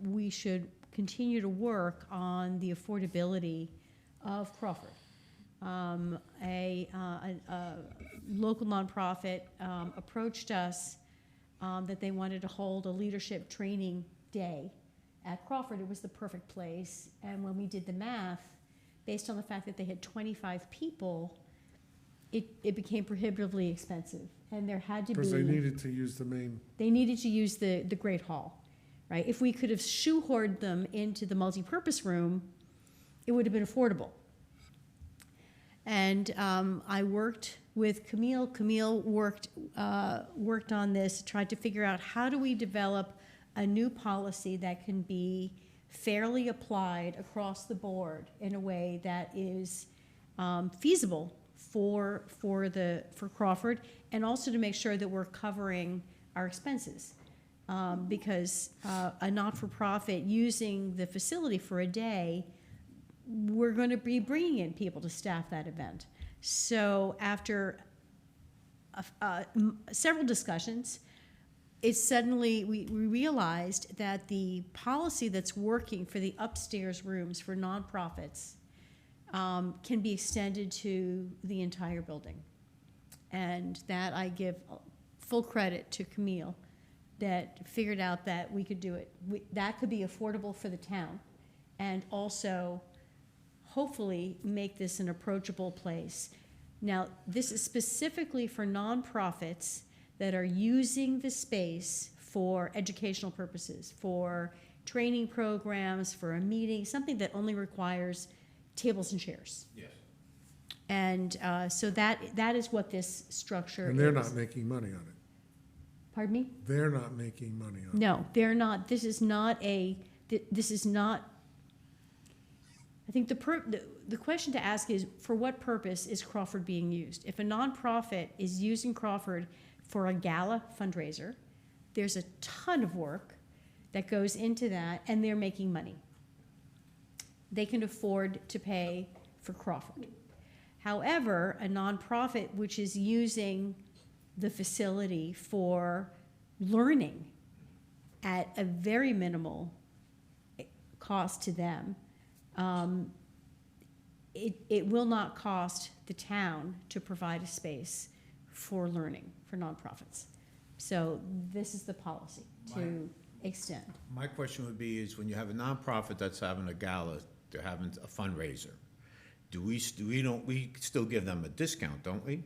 we should continue to work on the affordability of Crawford. A local nonprofit approached us that they wanted to hold a leadership training day at Crawford. It was the perfect place. And when we did the math, based on the fact that they had 25 people, it became prohibitively expensive. And there had to be... because they needed to use the main... They needed to use the Great Hall, right? If we could have shoehorned them into the multipurpose room, it would have been affordable. And I worked with Camille. Camille worked on this, tried to figure out how do we develop a new policy that can be fairly applied across the board in a way that is feasible for Crawford, and also to make sure that we're covering our expenses. Because a not-for-profit using the facility for a day, we're going to be bringing in people to staff that event. So after several discussions, we realized that the policy that's working for the upstairs rooms for nonprofits can be extended to the entire building. And that I give full credit to Camille, that figured out that we could do it. That could be affordable for the town, and also hopefully make this an approachable place. Now, this is specifically for nonprofits that are using the space for educational purposes, for training programs, for a meeting, something that only requires tables and chairs. Yes. And so that is what this structure is. And they're not making money on it. Pardon me? They're not making money on it. No, they're not. This is not. I think the question to ask is, for what purpose is Crawford being used? If a nonprofit is using Crawford for a gala fundraiser, there's a ton of work that goes into that, and they're making money. They can afford to pay for Crawford. However, a nonprofit which is using the facility for learning at a very minimal cost to them, it will not cost the town to provide a space for learning for nonprofits. So this is the policy to extend. My question would be is, when you have a nonprofit that's having a gala, they're having a fundraiser, we still give them a discount, don't we?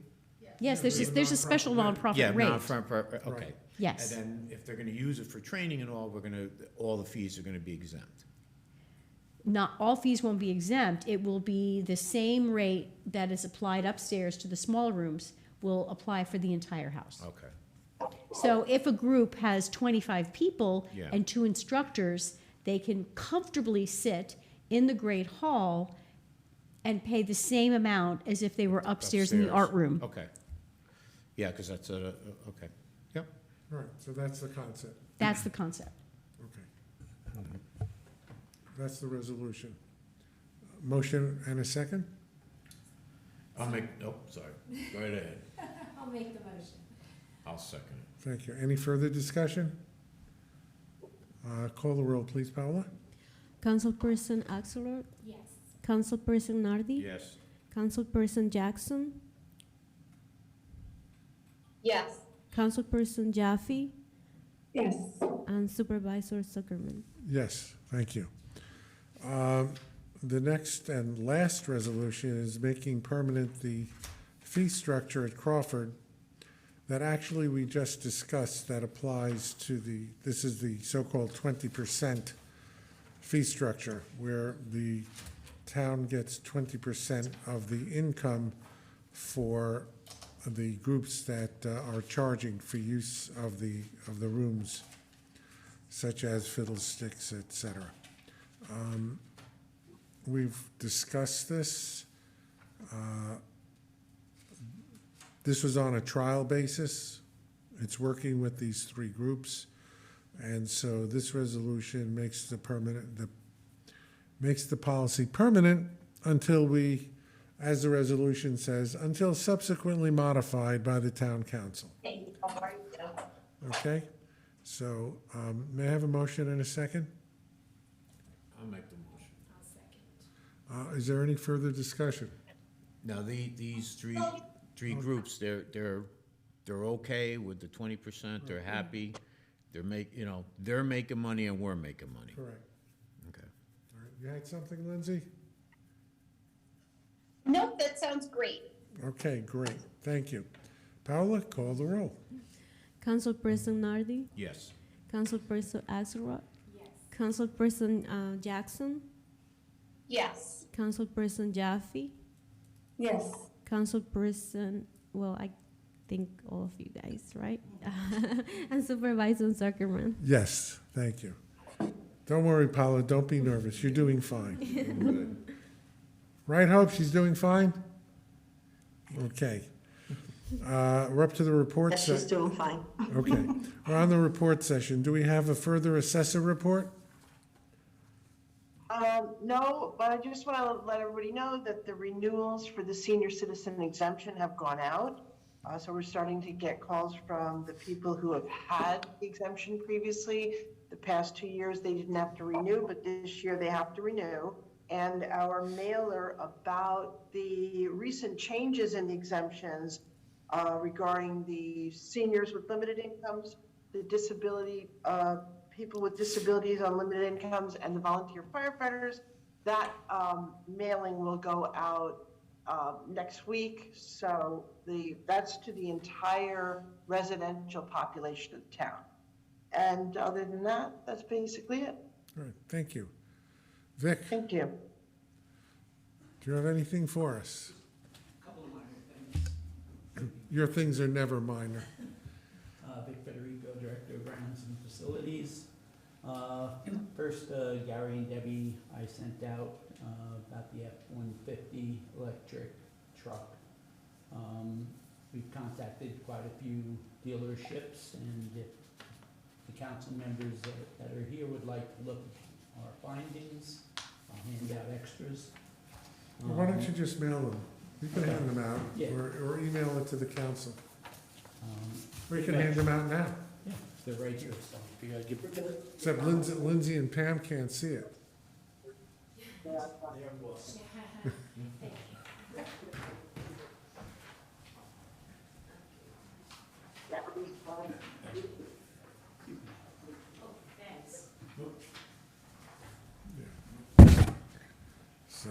Yes, there's a special nonprofit Yeah, rate. okay. Right. Yes. And then if they're gonna use it for training and all the fees are gonna be exempt. Not all fees won't be exempt. It will be the same rate that is applied upstairs to the small rooms will apply for the entire house. Okay. So if a group has 25 people Yeah. and 2 instructors, they can comfortably sit in the Great Hall and pay the same amount as if they were upstairs in the art room. Okay. Yeah, because that's okay. Yep. All right, so that's the concept. That's the concept. Okay. That's the resolution. Motion and a second? Sorry. Go right ahead. I'll make the motion. I'll second it. Thank you. Any further discussion? Call the roll, please, Paola. Councilperson Axelrod, Yes. Councilperson Nardi, Yes. Councilperson Jackson, Yes. Councilperson Jaffe, Yes. and Supervisor Zuckerman. Yes, thank you. The next and last resolution is making permanent the fee structure at Crawford that actually we just discussed that applies to this is the so-called 20% fee structure, where the town gets 20% of the income for the groups that are charging for use of the rooms, such as fiddlesticks, et cetera. We've discussed this. This was on a trial basis. It's working with these three groups. And so this resolution makes the policy permanent until we, as the resolution says, until subsequently modified by the town council. Okay? So, may I have a motion and a second? I'll make the motion. I'll second. Is there any further discussion? Now, these three groups, they're okay with the 20%, they're happy, they're making money and we're making money. Correct. Okay. All right, you had something, Lindsay? Nope, that sounds great. Okay, great, thank you. Paola, call the roll. Councilperson Nardi, Yes. Councilperson Axelrod, Yes. Councilperson Jackson, Yes. Councilperson Jaffe, Yes. Councilperson, well, I think all of you guys, right? And Supervisor Zuckerman. Yes, thank you. Don't worry, Paola, don't be nervous, you're doing fine. Right, Hope, she's doing fine? Okay. We're up to the report. Yes, she's doing fine. Okay, we're on the report session. Do we have a further assessor report? No, but I just want to let everybody know that the renewals for the senior citizen exemption have gone out. So we're starting to get calls from the people who have had the exemption previously. The past 2 years, they didn't have to renew, but this year they have to renew. And our mailer about the recent changes in the exemptions regarding the seniors with limited incomes, the disability, people with disabilities on limited incomes, and the volunteer firefighters, that mailing will go out next week. So that's to the entire residential population of the town. And other than that, that's basically it. All right, thank you. Vic, Thank you. do you have anything for us? Couple of minor things. Your things are never minor. Vic Federico, Director of Grounds and Facilities. First, Gary and Debbie, I sent out about the F-150 electric truck. We've contacted quite a few dealerships, and if the council members that are here would like to look at our findings, I'll hand out extras. Well, why don't you just mail them? You can hand them out, Yeah. or email it to the council. Um, Or you can hand them out now, Yeah, they're right here, so if you gotta give. except Lindsay and Pam can't see it. There it was. Thanks. So,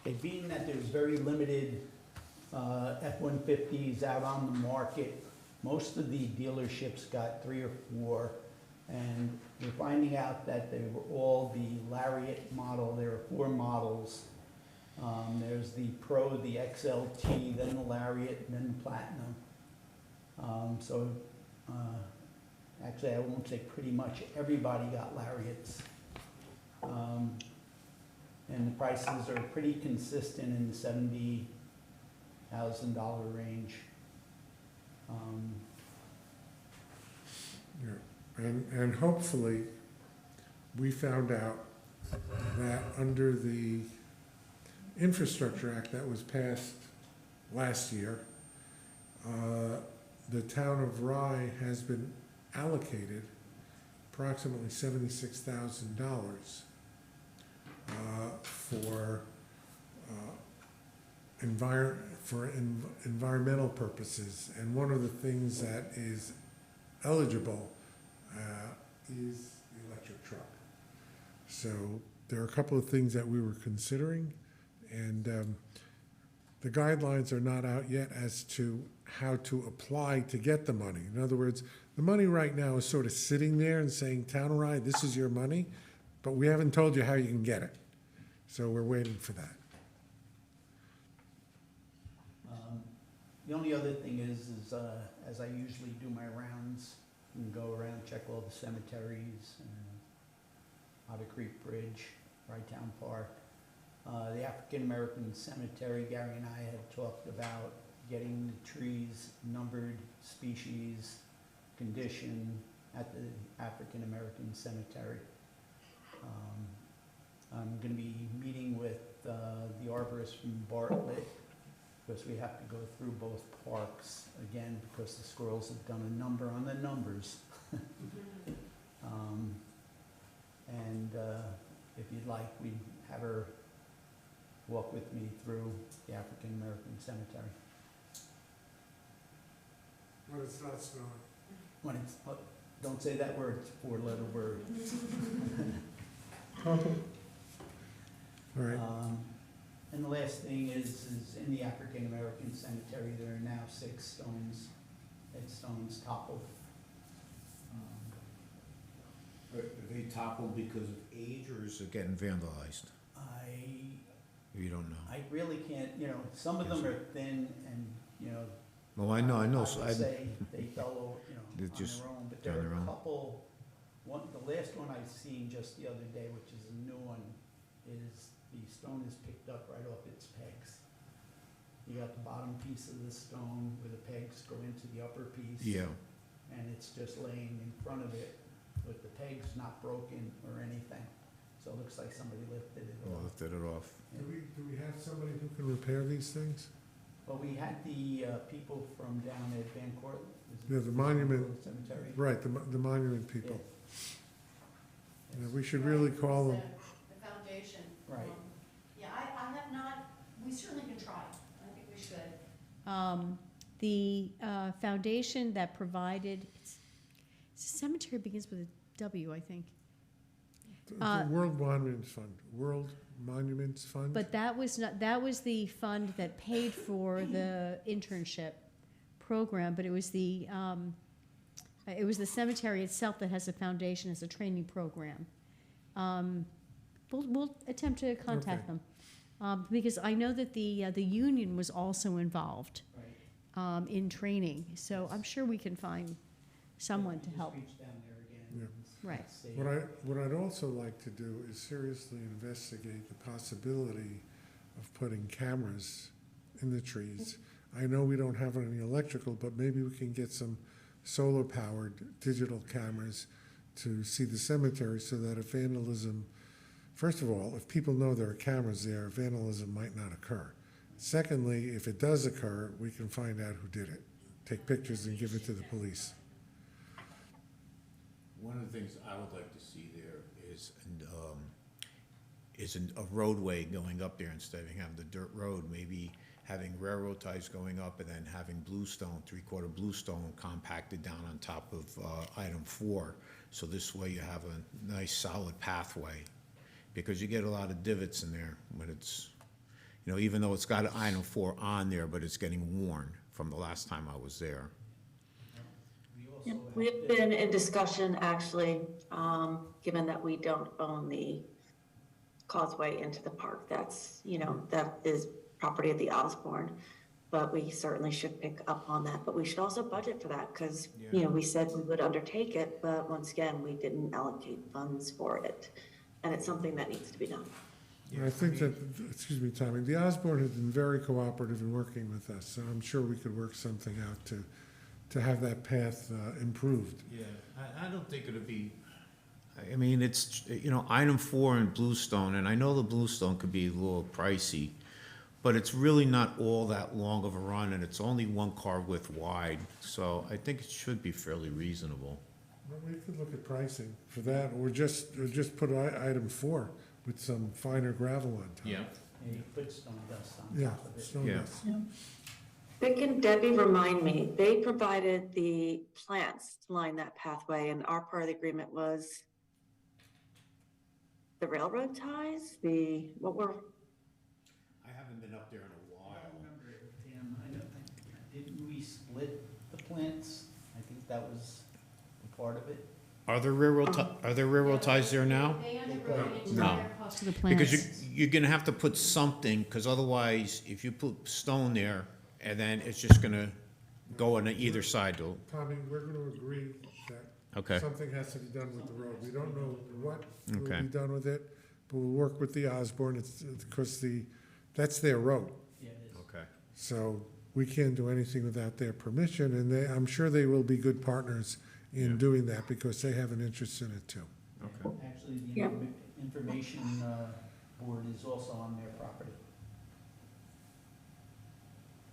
Okay, being that there's very limited F-150s out on the market, most of the dealerships got 3 or 4, and we're finding out that they were all the Lariat model. There are 4 models. There's the Pro, the XLT, then the Lariat, and then the Platinum. Actually, I won't say pretty much everybody got Lariats. And the prices are pretty consistent in the $70,000 range. Yeah. And hopefully, we found out that under the Infrastructure Act that was passed last year, the town of Rye has been allocated approximately $76,000 for environmental purposes. And one of the things that is eligible is the electric truck. So there are a couple of things that we were considering, and the guidelines are not out yet as to how to apply to get the money. In other words, the money right now is sort of sitting there and saying, Town of Rye, this is your money, but we haven't told you how you can get it. So we're waiting for that. The only other thing is as I usually do my rounds and go around, check all the cemeteries, Otter Creek Bridge, Rye Town Park. The African American Cemetery, Gary and I had talked about getting the trees numbered, species, condition at the African American Cemetery. I'm going to be meeting with the arborist from Bartlett, because we have to go through both parks again because the squirrels have done a number on the numbers. If you'd like, we'd have her walk with me through the African American Cemetery. When it's not snowing. When it's, don't say that word, it's a four-letter word. All right. And the last thing is in the African American Cemetery, there are now 6 headstones toppled. Are they toppled because of age, or is it getting vandalized? You don't know. I really can't, some of them are thin and, Well, I know. I would say they fell over, They're on just their own, but on there their are a own. couple, the last one I seen just the other day, which is a new one, is the stone is picked up right off its pegs. You got the bottom piece of the stone where the pegs go into the upper piece. Yeah. And it's just laying in front of it with the pegs not broken or anything. So it looks like somebody lifted it off. Lifted it off. Do we have somebody who can repair these things? Well, we had the people from down at Van Court. Yeah, the monument. Cemetery. Right, the monument people. Yeah. Yeah, we should really call them. The foundation. Right. Yeah, I have not, we certainly can try. I think we should. The foundation that provided, it's a cemetery begins with a W, I think. The World Monuments Fund, World Monuments Fund? But that was not, that was the fund that paid for the internship program, but it was the cemetery itself that has a foundation as a training program. We'll attempt to contact them. Because I know that the union was also involved in training, so I'm sure we can find someone to help. Reach down there again. Yeah. Right. See. What I'd also like to do is seriously investigate the possibility of putting cameras in the trees. I know we don't have any electrical, but maybe we can get some solar-powered digital cameras to see the cemetery so that if vandalism, first of all, if people know there are cameras there, vandalism might not occur. Secondly, if it does occur, we can find out who did it, take pictures and give it to the police. One of the things I would like to see there is a roadway going up there instead of having the dirt road, maybe having railroad ties going up and then having bluestone, 3/4 bluestone compacted down on top of item 4. So this way you have a nice solid pathway, because you get a lot of divots in there when it's, even though it's got item 4 on there, but it's getting worn from the last time I was there. We've been in discussion, actually, given that we don't own the causeway into the park. That's, that is property of the Osborne, but we certainly should pick up on that. But we should also budget for that because, we said we would undertake it, but once again, we didn't allocate funds for it. And it's something that needs to be done. And I think that, excuse me, Tommy, the Osborne has been very cooperative in working with us, so I'm sure we could work something out to have that path improved. Yeah, I don't think it'll be, I mean, it's, item 4 in Bluestone, and I know the Bluestone could be a little pricey, but it's really not all that long of a run, and it's only 1 car width wide, so I think it should be fairly reasonable. Well, we could look at pricing for that, or just put item 4 with some finer gravel on top. Yeah. And you put stone dust on Yeah, top of it. stone Yeah. dust. Vic and Debbie remind me, they provided the plants to line that pathway, and our part of the agreement was the railroad ties, what were, I haven't been up there in a while. I remember it, Tim, didn't we split the plants? I think that was a part of it. Are there railroad ties there now? They underwrote the No. entire cost of the plants. Because you're gonna have to put something, because otherwise, if you put stone there, and then it's just gonna go on either side, though. Tommy, we're gonna agree that Okay. something has to be done with the road. We don't know what will Okay. be done with it, but we'll work with the Osborne, it's, because that's their road. Yeah, it is. Okay. So we can't do anything without their permission, and I'm sure they will be good partners in doing that, because they have an interest in it too. Okay. Actually, the Yeah. information board is also on their property.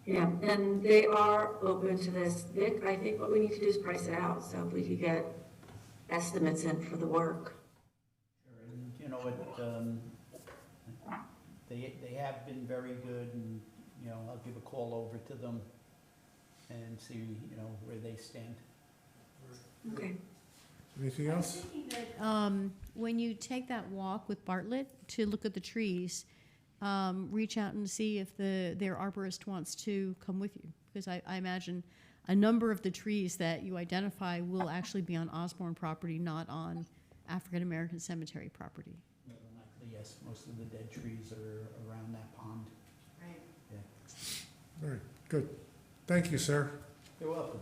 yeah, and they are open to this. Vic, I think what we need to do is price it out, so if we could get estimates in for the work. And you know what, they have been very good, and, I'll give a call over to them and see, where they stand. Okay. Anything I was else? thinking that, when you take that walk with Bartlett to look at the trees, reach out and see if their arborist wants to come with you. Because I imagine a number of the trees that you identify will actually be on Osborne property, not on African American Cemetery property. More than likely, yes, most of the dead trees are around that pond. Right. Yeah. All right, good. Thank you, sir. You're welcome.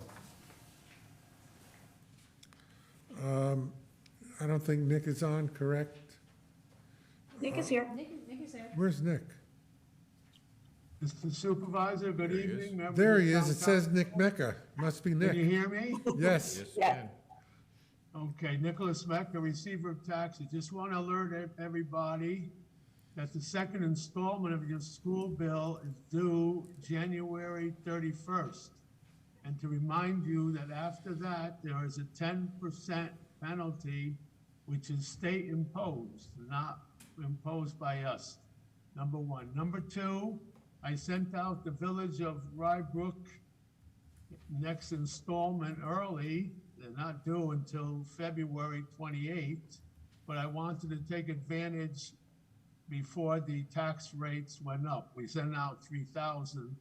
I don't think Nick is on, correct? Nick is here. Nick is there. Where's Nick? Mr. Supervisor, good There he is. evening. members There of he the is, it town says council. Nick Mecca, must be Can you Nick. hear me? Yes. Yeah. Okay, Nicholas Mecca, receiver of taxes. Just want to alert everybody that the second installment of your school bill is due January 31st. And to remind you that after that, there is a 10% penalty, which is state imposed, not imposed by us. Number one. Number two, I sent out the Village of Rybrook next installment early. They're not due until February 28th, but I wanted to take advantage before the tax rates went up. We sent out 3,000,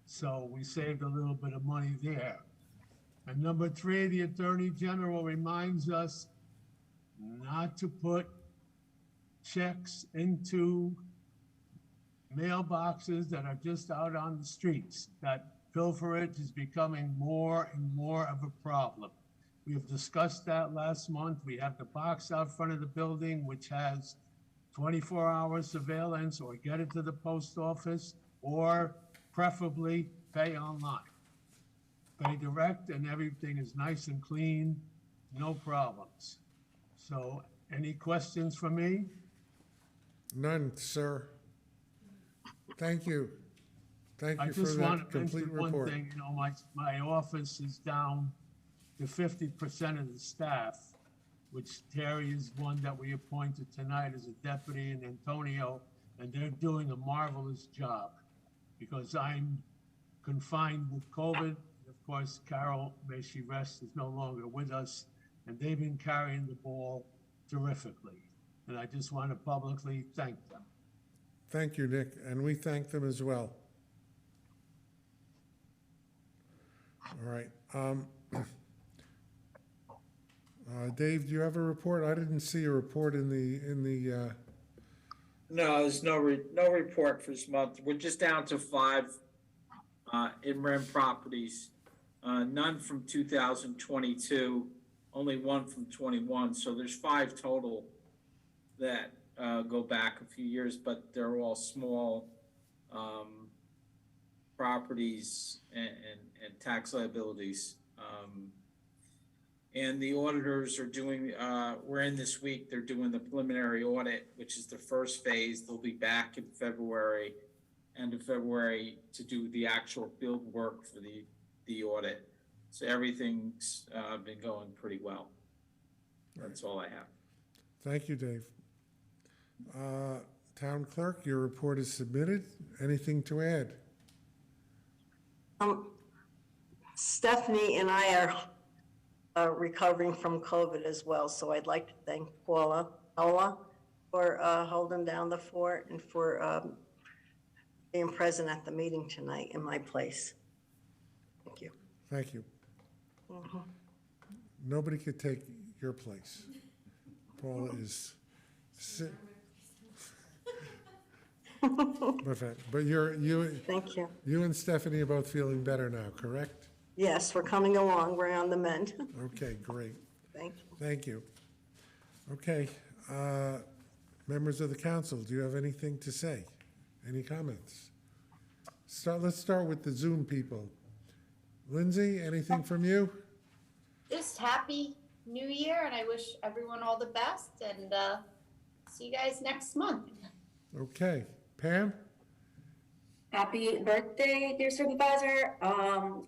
so we saved a little bit of money there. And number three, the Attorney General reminds us not to put checks into mailboxes that are just out on the streets. That pilferage is becoming more and more of a problem. We have discussed that last month. We have the box out front of the building, which has 24-hour surveillance, or get it to the post office, or preferably pay online. Pay direct and everything is nice and clean, no problems. So any questions for me? None, sir. Thank you. Thank I you for just want that to complete mention one report. thing, my office is down to 50% of the staff, which Terry is one that we appointed tonight as a deputy, and Antonio, and they're doing a marvelous job because I'm confined with COVID. Of course, Carol, may she rest, is no longer with us, and they've been carrying the ball terrifically. And I just want to publicly thank them. Thank you, Nick, and we thank them as well. All right. Dave, do you have a report? I didn't see a report in the. No, there's no report for this month. We're just down to 5 in-rem properties. None from 2022, only 1 from 21. So there's 5 total that go back a few years, but they're all small properties and tax liabilities. And the auditors are doing, we're in this week, they're doing the preliminary audit, which is the first phase. They'll be back in February, end of February, to do the actual field work for the audit. So everything's been going pretty well. That's all I have. Thank you, Dave. Town Clerk, your report is submitted. Anything to add? Stephanie and I are recovering from COVID as well, so I'd like to thank Paola for holding down the fort and for being present at the meeting tonight in my place. Thank you. Thank you. Nobody could take your place. Paula is sick. But you. Thank you. You and Stephanie are both feeling better now, correct? Yes, we're coming along. We're on the mend. Okay, great. Thank you. Thank you. Okay, members of the council, do you have anything to say? Any comments? Let's start with the Zoom people. Lindsay, anything from you? Just happy New Year, and I wish everyone all the best, and see you guys next month. Okay, Pam? Happy birthday, dear supervisor.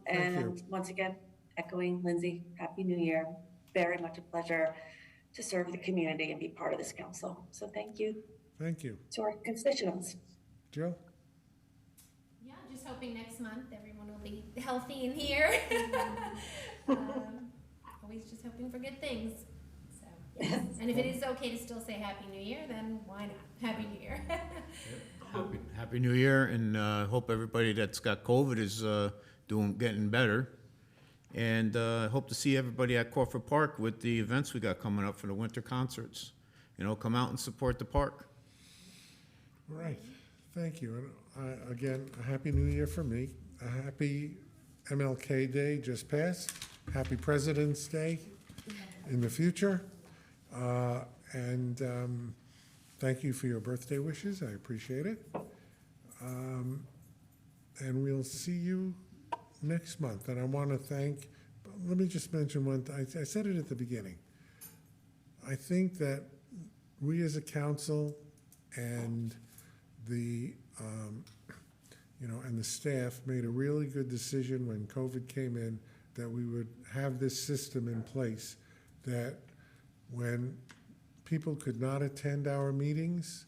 And you. once again, echoing Lindsay, Happy New Year. Very much a pleasure to serve the community and be part of this council. So thank you Thank you. to our constituents. Jill? Yeah, just hoping next month everyone will be healthy in here. Always just hoping for good things. So, yes. And if it is okay to still say Happy New Year, then why not? Happy New Year. Happy New Year, and hope everybody that's got COVID is getting better. And hope to see everybody at Crawford Park with the events we got coming up for the winter concerts. You know, come out and support the park. All right, thank you. And again, a Happy New Year from me. A happy MLK Day just passed. Happy President's Day in the future. And thank you for your birthday wishes. I appreciate it. And we'll see you next month. And I want to thank, let me just mention one, I said it at the beginning. I think that we as a council and the, and the staff made a really good decision when COVID came in that we would have this system in place that when people could not attend our meetings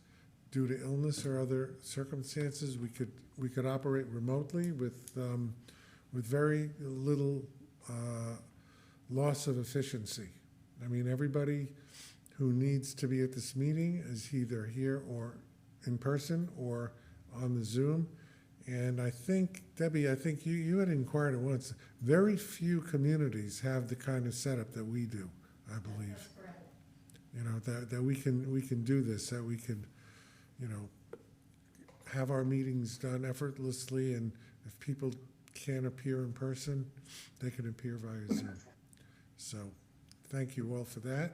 due to illness or other circumstances, we could operate remotely with very little loss of efficiency. I mean, everybody who needs to be at this meeting is either here or in person or on the Zoom. And I think, Debbie, you had inquired at once, very few communities have the kind of setup that we do, I believe. That's correct. You know, that we can do this, that we can, have our meetings done effortlessly, and if people can't appear in person, they can appear via Zoom. So thank you all for that.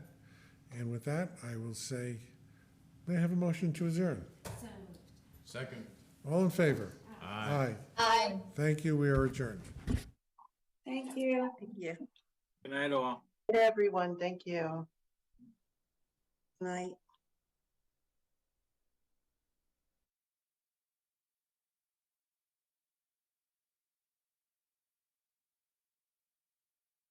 And with that, I will say, may I have a motion to adjourn? Second. All in favor? Aye. Aye. Thank you, we are adjourned. Thank you. Thank you. Good night, all. Good, everyone. Thank you. Night.